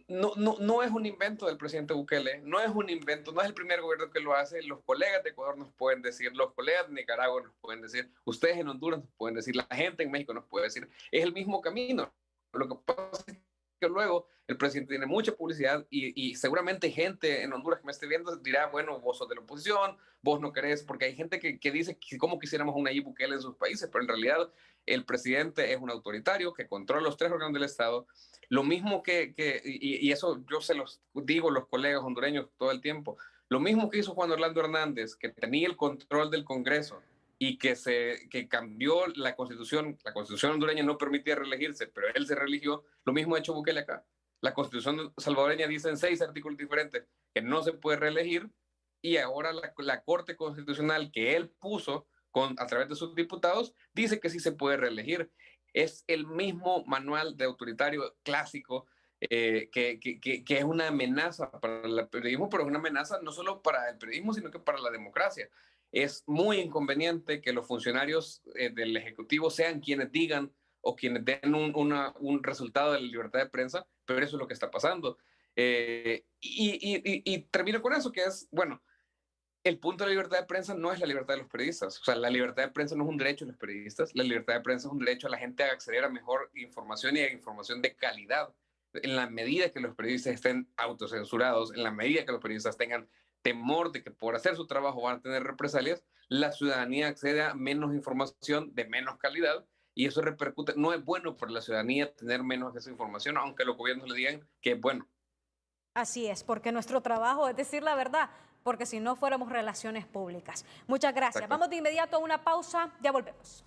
No es un invento del presidente Bukele, no es un invento, no es el primer gobierno que lo hace. Los colegas de Ecuador nos pueden decir, los colegas de Nicaragua nos pueden decir, ustedes en Honduras nos pueden decir, la gente en México nos puede decir, es el mismo camino. Lo que pasa es que luego el presidente tiene mucha publicidad y seguramente gente en Honduras que me esté viendo dirá, bueno, vos sos de la oposición, vos no querés, porque hay gente que dice que cómo quisiéramos una Nayib Bukele en sus países, pero en realidad el presidente es un autoritario que controla los tres órganos del Estado. Lo mismo y eso yo se los digo a los colegas hondureños todo el tiempo, lo mismo que hizo Juan Orlando Hernández, que tenía el control del Congreso y que cambió la constitución hondureña no permitía reelegirse, pero él se reeligió, lo mismo ha hecho Bukele acá. La constitución salvadoreña dice en 6 artículos diferentes que no se puede reelegir, y ahora la Corte Constitucional que él puso a través de sus diputados dice que sí se puede reelegir. Es el mismo manual de autoritario clásico que es una amenaza para el periodismo, pero es una amenaza no solo para el periodismo, sino que para la democracia. Es muy inconveniente que los funcionarios del Ejecutivo sean quienes digan o quienes den un resultado de la libertad de prensa, pero eso es lo que está pasando. Y termino con eso, que es, bueno, el punto de la libertad de prensa no es la libertad de los periodistas. O sea, la libertad de prensa no es un derecho de los periodistas. La libertad de prensa es un derecho a la gente a acceder a mejor información y a información de calidad. En la medida que los periodistas estén autocensurados, en la medida que los periodistas tengan temor de que por hacer su trabajo van a tener represalias, la ciudadanía accede a menos información de menos calidad, y eso repercute. No es bueno para la ciudadanía tener menos de esa información, aunque los gobiernos le digan que es bueno. Así es, porque nuestro trabajo es decir la verdad, porque si no fuéramos relaciones públicas. Muchas gracias. Exacto. Vamos de inmediato a una pausa, ya volvemos.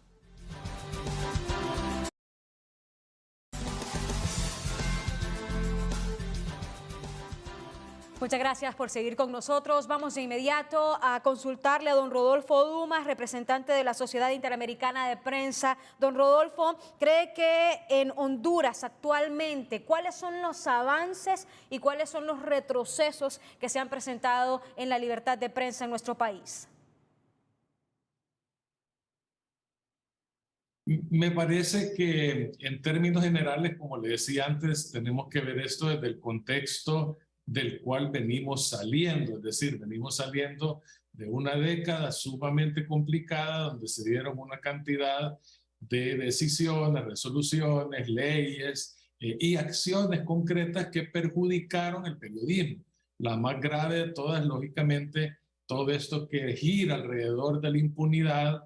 Muchas gracias por seguir con nosotros. Vamos de inmediato a consultarle a don Rodolfo Dumas, representante de la Sociedad Interamericana de Prensa. Don Rodolfo, ¿cree que en Honduras actualmente cuáles son los avances y cuáles son los retrocesos que se han presentado en la libertad de prensa en nuestro país? Me parece que en términos generales, como le decía antes, tenemos que ver esto desde el contexto del cual venimos saliendo, es decir, venimos saliendo de una década sumamente complicada donde se dieron una cantidad de decisiones, resoluciones, leyes y acciones concretas que perjudicaron el periodismo. La más grave de todas, lógicamente, todo esto que gira alrededor de la impunidad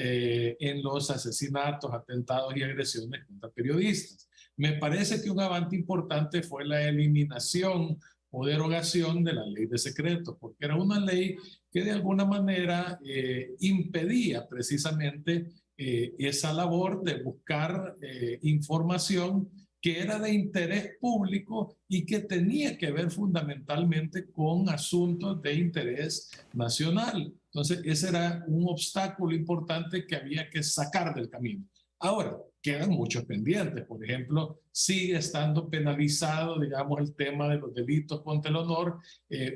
en los asesinatos, atentados y agresiones contra periodistas. Me parece que un avance importante fue la eliminación o derogación de la ley de secretos, porque era una ley que de alguna manera impedía precisamente esa labor de buscar información que era de interés público y que tenía que ver fundamentalmente con asuntos de interés nacional. Entonces, ese era un obstáculo importante que había que sacar del camino. Ahora, quedan muchos pendientes. Por ejemplo, sigue estando penalizado, digamos, el tema de los delitos contra el honor,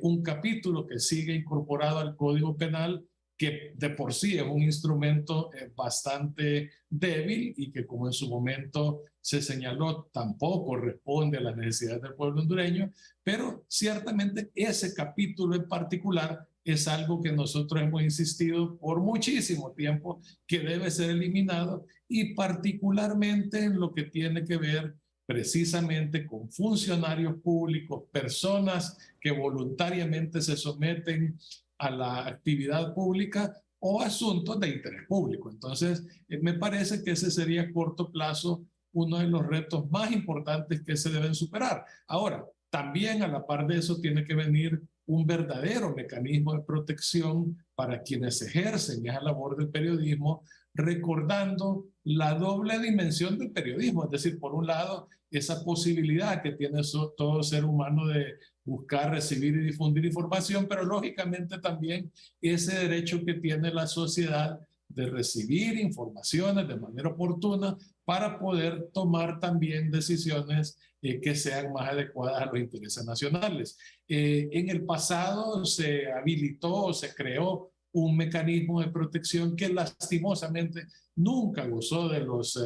un capítulo que sigue incorporado al Código Penal, que de por sí es un instrumento bastante débil y que, como en su momento se señaló, tampoco responde a las necesidades del pueblo hondureño, pero ciertamente ese capítulo en particular es algo que nosotros hemos insistido por muchísimo tiempo que debe ser eliminado, y particularmente en lo que tiene que ver precisamente con funcionarios públicos, personas que voluntariamente se someten a la actividad pública o asuntos de interés público. Entonces, me parece que ese sería a corto plazo uno de los retos más importantes que se deben superar. Ahora, también a la par de eso tiene que venir un verdadero mecanismo de protección para quienes ejercen esa labor del periodismo, recordando la doble dimensión del periodismo, es decir, por un lado, esa posibilidad que tiene todo ser humano de buscar, recibir y difundir información, pero lógicamente también ese derecho que tiene la sociedad de recibir informaciones de manera oportuna para poder tomar también decisiones que sean más adecuadas a los intereses nacionales. En el pasado se habilitó, se creó un mecanismo de protección que lastimosamente nunca gozó de los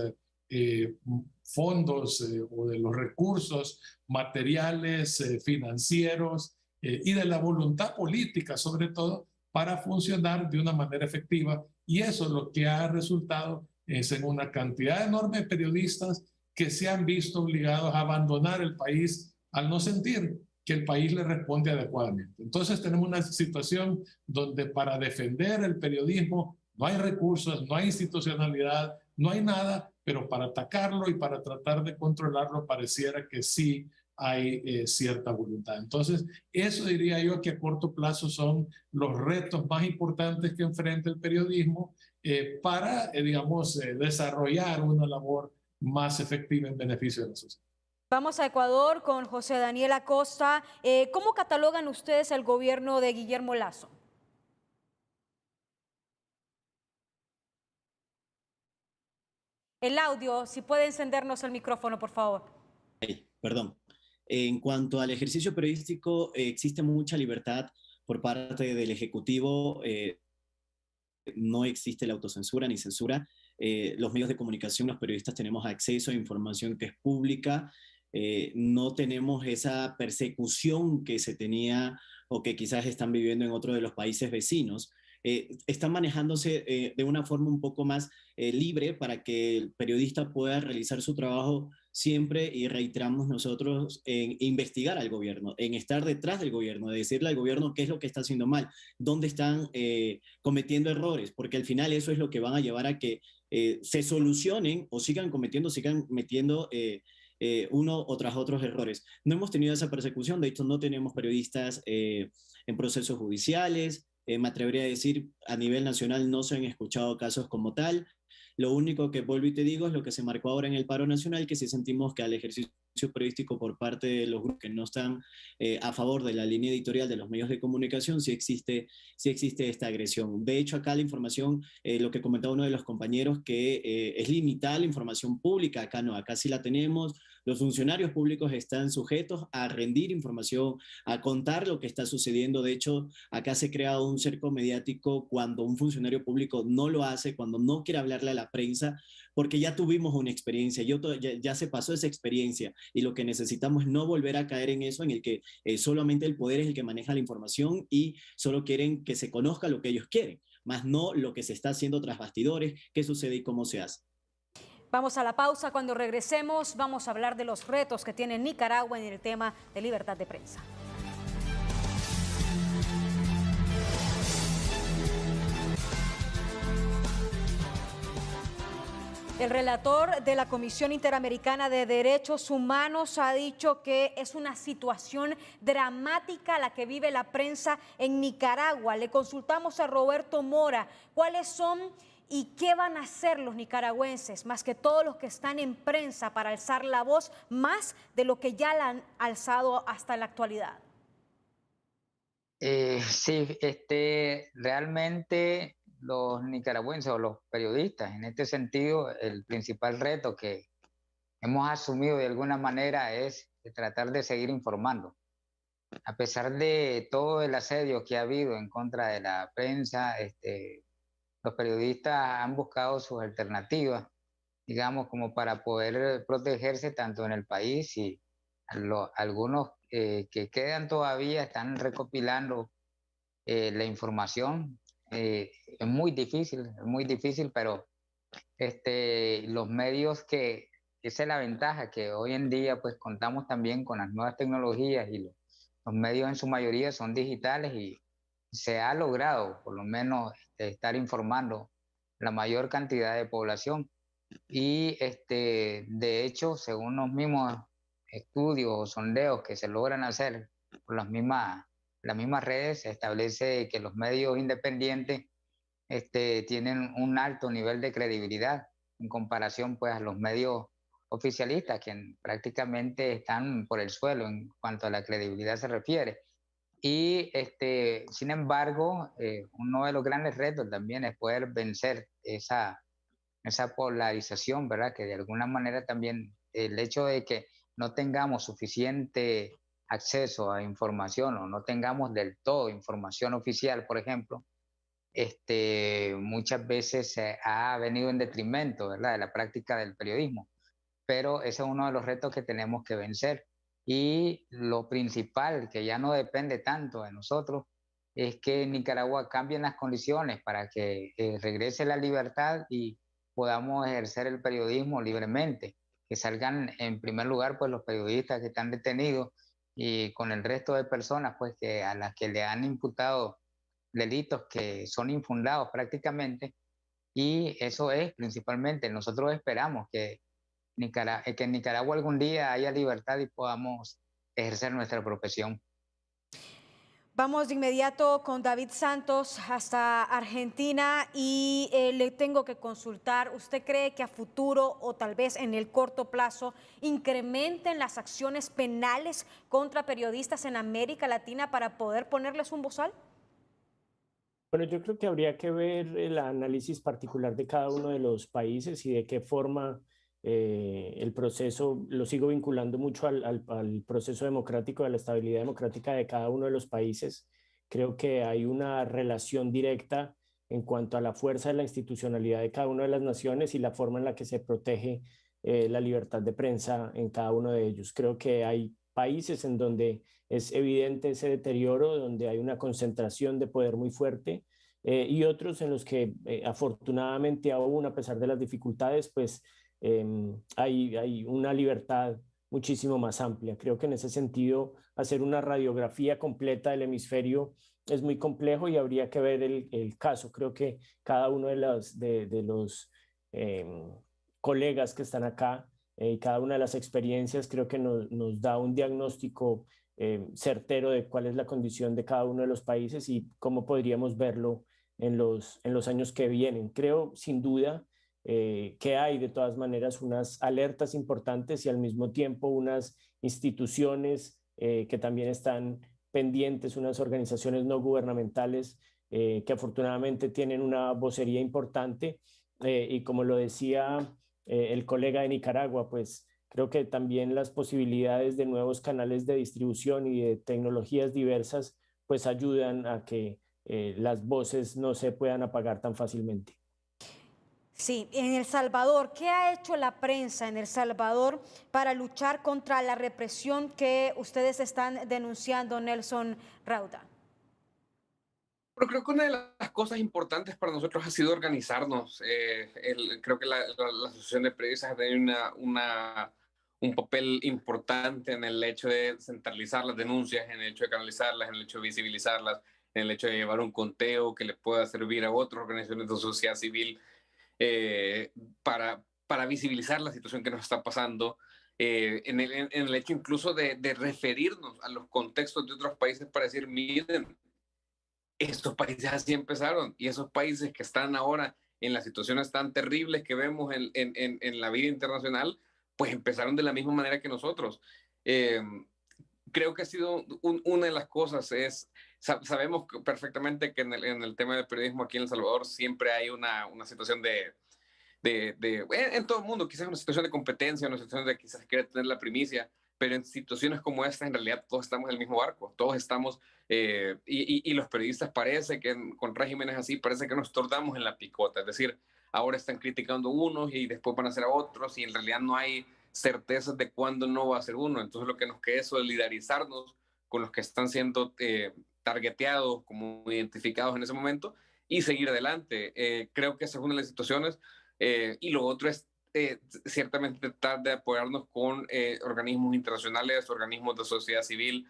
fondos o de los recursos materiales, financieros y de la voluntad política, sobre todo, para funcionar de una manera efectiva. Y eso es lo que ha resultado en una cantidad enorme de periodistas que se han visto obligados a abandonar el país al no sentir que el país le responde adecuadamente. Entonces tenemos una situación donde para defender el periodismo no hay recursos, no hay institucionalidad, no hay nada, pero para atacarlo y para tratar de controlarlo pareciera que sí hay cierta voluntad. Entonces, eso diría yo que a corto plazo son los retos más importantes que enfrenta el periodismo para, digamos, desarrollar una labor más efectiva en beneficio de la sociedad. Vamos a Ecuador con José Daniel Acosta. ¿Cómo catalogan ustedes el gobierno de Guillermo Lasso? El audio, si puede encendernos el micrófono, por favor. Perdón. En cuanto al ejercicio periodístico, existe mucha libertad por parte del Ejecutivo. No existe la autocensura ni censura. Los medios de comunicación, los periodistas tenemos acceso a información que es pública. No tenemos esa persecución que se tenía o que quizás están viviendo en otros de los países vecinos. Están manejándose de una forma un poco más libre para que el periodista pueda realizar su trabajo siempre, y reiteramos nosotros, en investigar al gobierno, en estar detrás del gobierno, de decirle al gobierno qué es lo que está haciendo mal, dónde están cometiendo errores, porque al final eso es lo que van a llevar a que se solucionen o sigan metiendo uno o tras otros errores. No hemos tenido esa persecución, de hecho no tenemos periodistas en procesos judiciales. Me atrevería a decir, a nivel nacional no se han escuchado casos como tal. Lo único que vuelvo y te digo es lo que se marcó ahora en el paro nacional, que sí sentimos que al ejercicio periodístico por parte de los grupos que no están a favor de la línea editorial de los medios de comunicación, sí existe esta agresión. De hecho, acá la información, lo que comentaba uno de los compañeros, que es limitada la información pública, acá no, acá sí la tenemos. Los funcionarios públicos están sujetos a rendir información, a contar lo que está sucediendo. De hecho, acá se crea un cerco mediático cuando un funcionario público no lo hace, cuando no quiere hablarle a la prensa, porque ya tuvimos una experiencia, ya se pasó esa experiencia, y lo que necesitamos es no volver a caer en eso, en el que solamente el poder es el que maneja la información y solo quieren que se conozca lo que ellos quieren, más no lo que se está haciendo tras bastidores, qué sucede y cómo se hace. Vamos a la pausa. Cuando regresemos vamos a hablar de los retos que tiene Nicaragua en el tema de libertad de prensa. El relator de la Comisión Interamericana de Derechos Humanos ha dicho que es una situación dramática la que vive la prensa en Nicaragua. Le consultamos a Roberto Mora cuáles son y qué van a hacer los nicaragüenses, más que todos los que están en prensa, para alzar la voz más de lo que ya la han alzado hasta la actualidad. Sí, realmente los nicaragüenses o los periodistas, en este sentido, el principal reto que hemos asumido de alguna manera es tratar de seguir informando. A pesar de todo el asedio que ha habido en contra de la prensa, los periodistas han buscado sus alternativas, digamos, como para poder protegerse tanto en el país y algunos que quedan todavía están recopilando la información. Es muy difícil, pero los medios esa es la ventaja, que hoy en día pues contamos también con las nuevas tecnologías y los medios en su mayoría son digitales y se ha logrado por lo menos estar informando la mayor cantidad de población. Y de hecho, según los mismos estudios o sondeos que se logran hacer por las mismas redes, se establece que los medios independientes tienen un alto nivel de credibilidad en comparación pues a los medios oficialistas, que prácticamente están por el suelo en cuanto a la credibilidad se refiere. Y sin embargo, uno de los grandes retos también es poder vencer esa polarización, ¿verdad? Que de alguna manera también el hecho de que no tengamos suficiente acceso a información o no tengamos del todo información oficial, por ejemplo, muchas veces ha venido en detrimento, ¿verdad?, de la práctica del periodismo. Pero ese es uno de los retos que tenemos que vencer. Y lo principal, que ya no depende tanto de nosotros, es que en Nicaragua cambien las condiciones para que regrese la libertad y podamos ejercer el periodismo libremente, que salgan en primer lugar pues los periodistas que están detenidos y con el resto de personas pues a las que le han imputado delitos que son infundados prácticamente. Y eso es principalmente, nosotros esperamos que en Nicaragua algún día haya libertad y podamos ejercer nuestra profesión. Vamos de inmediato con David Santos hasta Argentina y le tengo que consultar, ¿usted cree que a futuro o tal vez en el corto plazo incrementen las acciones penales contra periodistas en América Latina para poder ponerles un bozal? Bueno, yo creo que habría que ver el análisis particular de cada uno de los países y de qué forma el proceso, lo sigo vinculando mucho al proceso democrático, a la estabilidad democrática de cada uno de los países. Creo que hay una relación directa en cuanto a la fuerza de la institucionalidad de cada una de las naciones y la forma en la que se protege la libertad de prensa en cada uno de ellos. Creo que hay países en donde es evidente ese deterioro, donde hay una concentración de poder muy fuerte, y otros en los que afortunadamente aún a pesar de las dificultades, pues hay una libertad muchísimo más amplia. Creo que en ese sentido hacer una radiografía completa del hemisferio es muy complejo y habría que ver el caso. Creo que cada uno de los colegas que están acá y cada una de las experiencias creo que nos da un diagnóstico certero de cuál es la condición de cada uno de los países y cómo podríamos verlo en los años que vienen. Creo sin duda que hay de todas maneras unas alertas importantes y al mismo tiempo unas instituciones que también están pendientes, unas organizaciones no gubernamentales que afortunadamente tienen una vocería importante y como lo decía el colega de Nicaragua, pues creo que también las posibilidades de nuevos canales de distribución y de tecnologías diversas pues ayudan a que las voces no se puedan apagar tan fácilmente. Sí, en El Salvador, ¿qué ha hecho la prensa en El Salvador para luchar contra la represión que ustedes están denunciando, Nelson Rauda? Pero creo que una de las cosas importantes para nosotros ha sido organizarnos. Creo que la Asociación de Periodistas ha tenido un papel importante en el hecho de centralizar las denuncias, en el hecho de canalizarlas, en el hecho de visibilizarlas, en el hecho de llevar un conteo que les pueda servir a otras organizaciones de sociedad civil para para visibilizar la situación que nos está pasando, en el hecho incluso de referirnos a los contextos de otros países para decir, miren, estos países así empezaron, y esos países que están ahora en las situaciones tan terribles que vemos en la vida internacional, pues empezaron de la misma manera que nosotros. Creo que ha sido una de las cosas, sabemos perfectamente que en el tema del periodismo aquí en El Salvador siempre hay una situación en todo el mundo, quizás una situación de competencia, una situación de quizás querer tener la primicia, pero en situaciones como esta, en realidad todos estamos en el mismo barco, todos estamos, y los periodistas parece que con regímenes así, parece que nos tordamos en la picota, es decir, ahora están criticando unos y después van a hacer a otros, y en realidad no hay certezas de cuándo no va a ser uno, entonces lo que nos queda es solidarizarnos con los que están siendo targeteados, como identificados en ese momento, y seguir adelante. Creo que esa es una de las situaciones. Y lo otro es ciertamente tratar de apoyarnos con organismos internacionales, organismos de sociedad civil,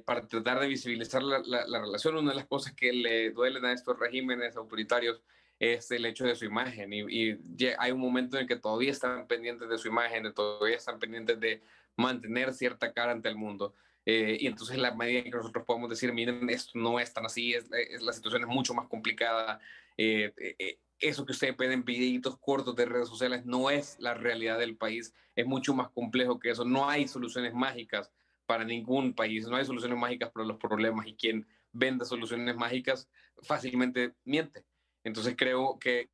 para tratar de visibilizar la relación. Una de las cosas que le duelen a estos regímenes autoritarios es el hecho de su imagen, y hay un momento en el que todavía están pendientes de su imagen, todavía están pendientes de mantener cierta cara ante el mundo. Y entonces la medida en que nosotros podemos decir, miren, esto no es tan así, la situación es mucho más complicada, eso que ustedes ven en videitos cortos de redes sociales no es la realidad del país, es mucho más complejo que eso, no hay soluciones mágicas para ningún país, no hay soluciones mágicas para los problemas, y quien vende soluciones mágicas fácilmente miente. Entonces creo que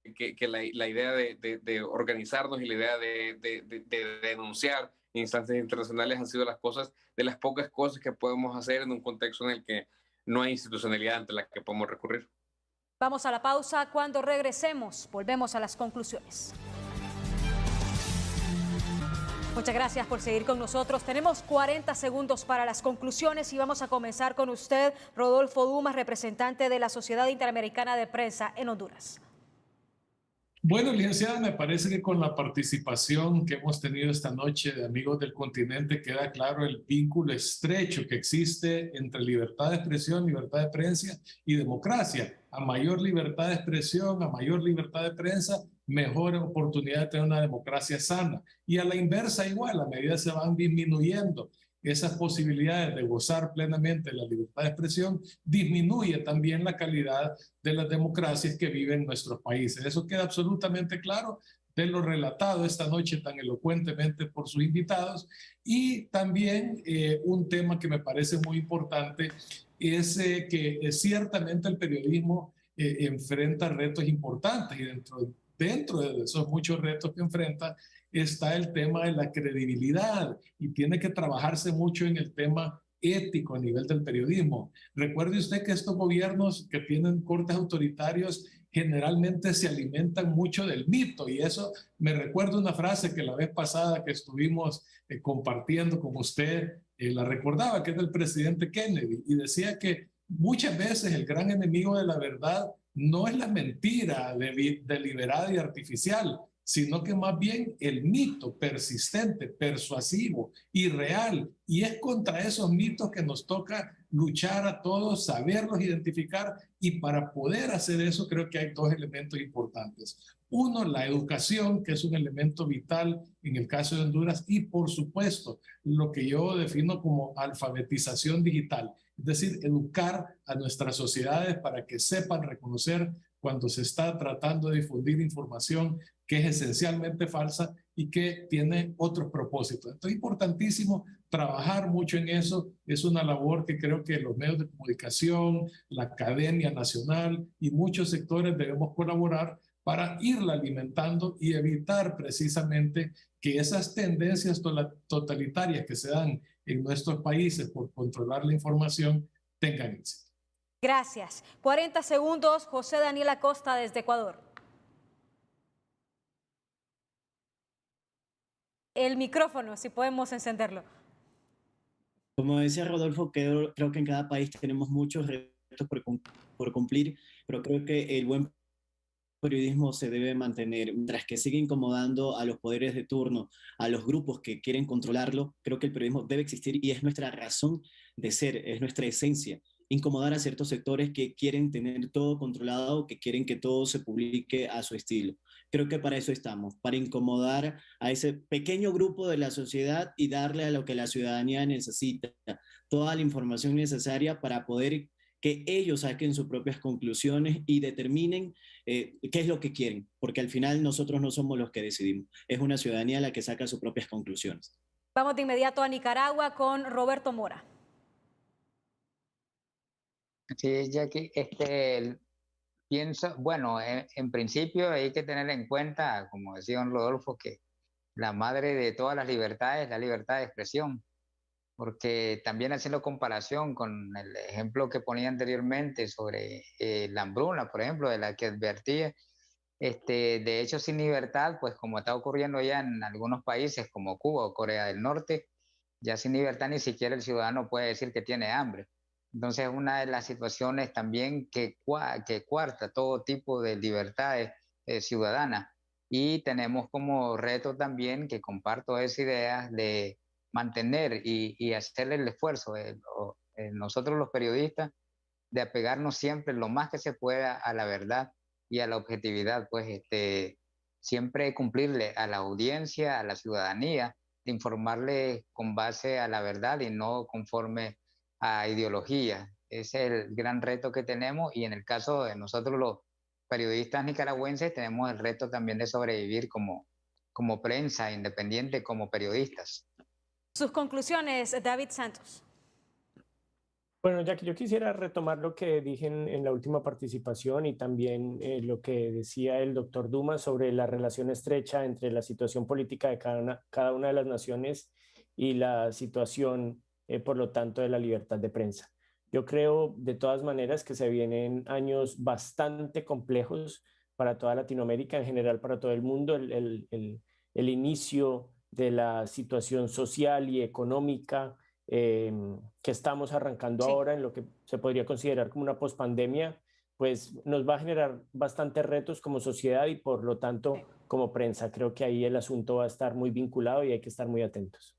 la idea de organizarnos y la idea de denunciar instancias internacionales han sido de las pocas cosas que podemos hacer en un contexto en el que no hay institucionalidad ante la que podemos recurrir. Vamos a la pausa. Cuando regresemos, volvemos a las conclusiones. Muchas gracias por seguir con nosotros. Tenemos 40 segundos para las conclusiones y vamos a comenzar con usted, Rodolfo Dumas, representante de la Sociedad Interamericana de Prensa en Honduras. Bueno, licenciada, me parece que con la participación que hemos tenido esta noche de Amigos del Continente queda claro el vínculo estrecho que existe entre libertad de expresión, libertad de prensa y democracia. A mayor libertad de expresión, a mayor libertad de prensa, mejor oportunidad de tener una democracia sana. Y a la inversa igual, a medida se van disminuyendo esas posibilidades de gozar plenamente de la libertad de expresión, disminuye también la calidad de las democracias que viven en nuestros países. Eso queda absolutamente claro de lo relatado esta noche tan elocuentemente por sus invitados. Y también un tema que me parece muy importante es que ciertamente el periodismo enfrenta retos importantes, y dentro de esos muchos retos que enfrenta está el tema de la credibilidad, y tiene que trabajarse mucho en el tema ético a nivel del periodismo. Recuerde usted que estos gobiernos que tienen cortes autoritarios generalmente se alimentan mucho del mito, y eso me recuerda una frase que la vez pasada que estuvimos compartiendo con usted, la recordaba, que es del presidente Kennedy, y decía que muchas veces el gran enemigo de la verdad no es la mentira deliberada y artificial, sino que más bien el mito persistente, persuasivo y real. Y es contra esos mitos que nos toca luchar a todos, saberlos identificar, y para poder hacer eso creo que hay dos elementos importantes. Uno, la educación, que es un elemento vital en el caso de Honduras, y por supuesto lo que yo defino como alfabetización digital, es decir, educar a nuestras sociedades para que sepan reconocer cuando se está tratando de difundir información que es esencialmente falsa y que tiene otros propósitos. Entonces es importantísimo trabajar mucho en eso. Es una labor que creo que los medios de comunicación, la Academia Nacional y muchos sectores debemos colaborar para irla alimentando y evitar precisamente que esas tendencias totalitarias que se dan en nuestros países por controlar la información tengan éxito. Gracias. 40 segundos, José Daniel Acosta desde Ecuador. El micrófono, si podemos encenderlo. Como decía Rodolfo, creo que en cada país tenemos muchos retos por cumplir, pero creo que el buen periodismo se debe mantener. Mientras que sigue incomodando a los poderes de turno, a los grupos que quieren controlarlo, creo que el periodismo debe existir y es nuestra razón de ser, es nuestra esencia. incomodar a ciertos sectores que quieren tener todo controlado, que quieren que todo se publique a su estilo. Creo que para eso estamos, para incomodar a ese pequeño grupo de la sociedad y darle a lo que la ciudadanía necesita, toda la información necesaria para poder que ellos saquen sus propias conclusiones y determinen qué es lo que quieren, porque al final nosotros no somos los que decidimos, es una ciudadanía la que saca sus propias conclusiones. Vamos de inmediato a Nicaragua con Roberto Mora. Sí, Jackie, pienso, bueno, en principio hay que tener en cuenta, como decía don Rodolfo, que la madre de todas las libertades es la libertad de expresión, porque también haciendo comparación con el ejemplo que ponía anteriormente sobre la hambruna, por ejemplo, de la que advertía, de hecho sin libertad, pues como está ocurriendo ya en algunos países como Cuba o Corea del Norte, ya sin libertad ni siquiera el ciudadano puede decir que tiene hambre. Entonces, una de las situaciones también que cuarta todo tipo de libertades ciudadanas. Y tenemos como reto también, que comparto esa idea, de mantener y hacer el esfuerzo, nosotros los periodistas, de apegarnos siempre lo más que se pueda a la verdad y a la objetividad, pues siempre cumplirle a la audiencia, a la ciudadanía, de informarle con base a la verdad y no conforme a ideología. Ese es el gran reto que tenemos, y en el caso de nosotros los periodistas nicaragüenses tenemos el reto también de sobrevivir como prensa independiente, como periodistas. Sus conclusiones, David Santos. Bueno, Jackie, yo quisiera retomar lo que dije en la última participación y también lo que decía el doctor Dumas sobre la relación estrecha entre la situación política de cada una de las naciones y la situación, por lo tanto, de la libertad de prensa. Yo creo, de todas maneras, que se vienen años bastante complejos para toda Latinoamérica, en general para todo el mundo. El inicio de la situación social y económica que estamos arrancando ahora en lo que se podría considerar como una pospandemia, pues nos va a generar bastantes retos como sociedad y por lo tanto como prensa. Creo que ahí el asunto va a estar muy vinculado y hay que estar muy atentos.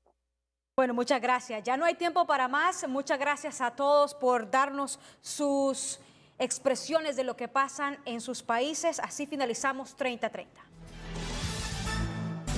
Bueno, muchas gracias. Ya no hay tiempo para más. Muchas gracias a todos por darnos sus expresiones de lo que pasan en sus países. Así finalizamos 30-30.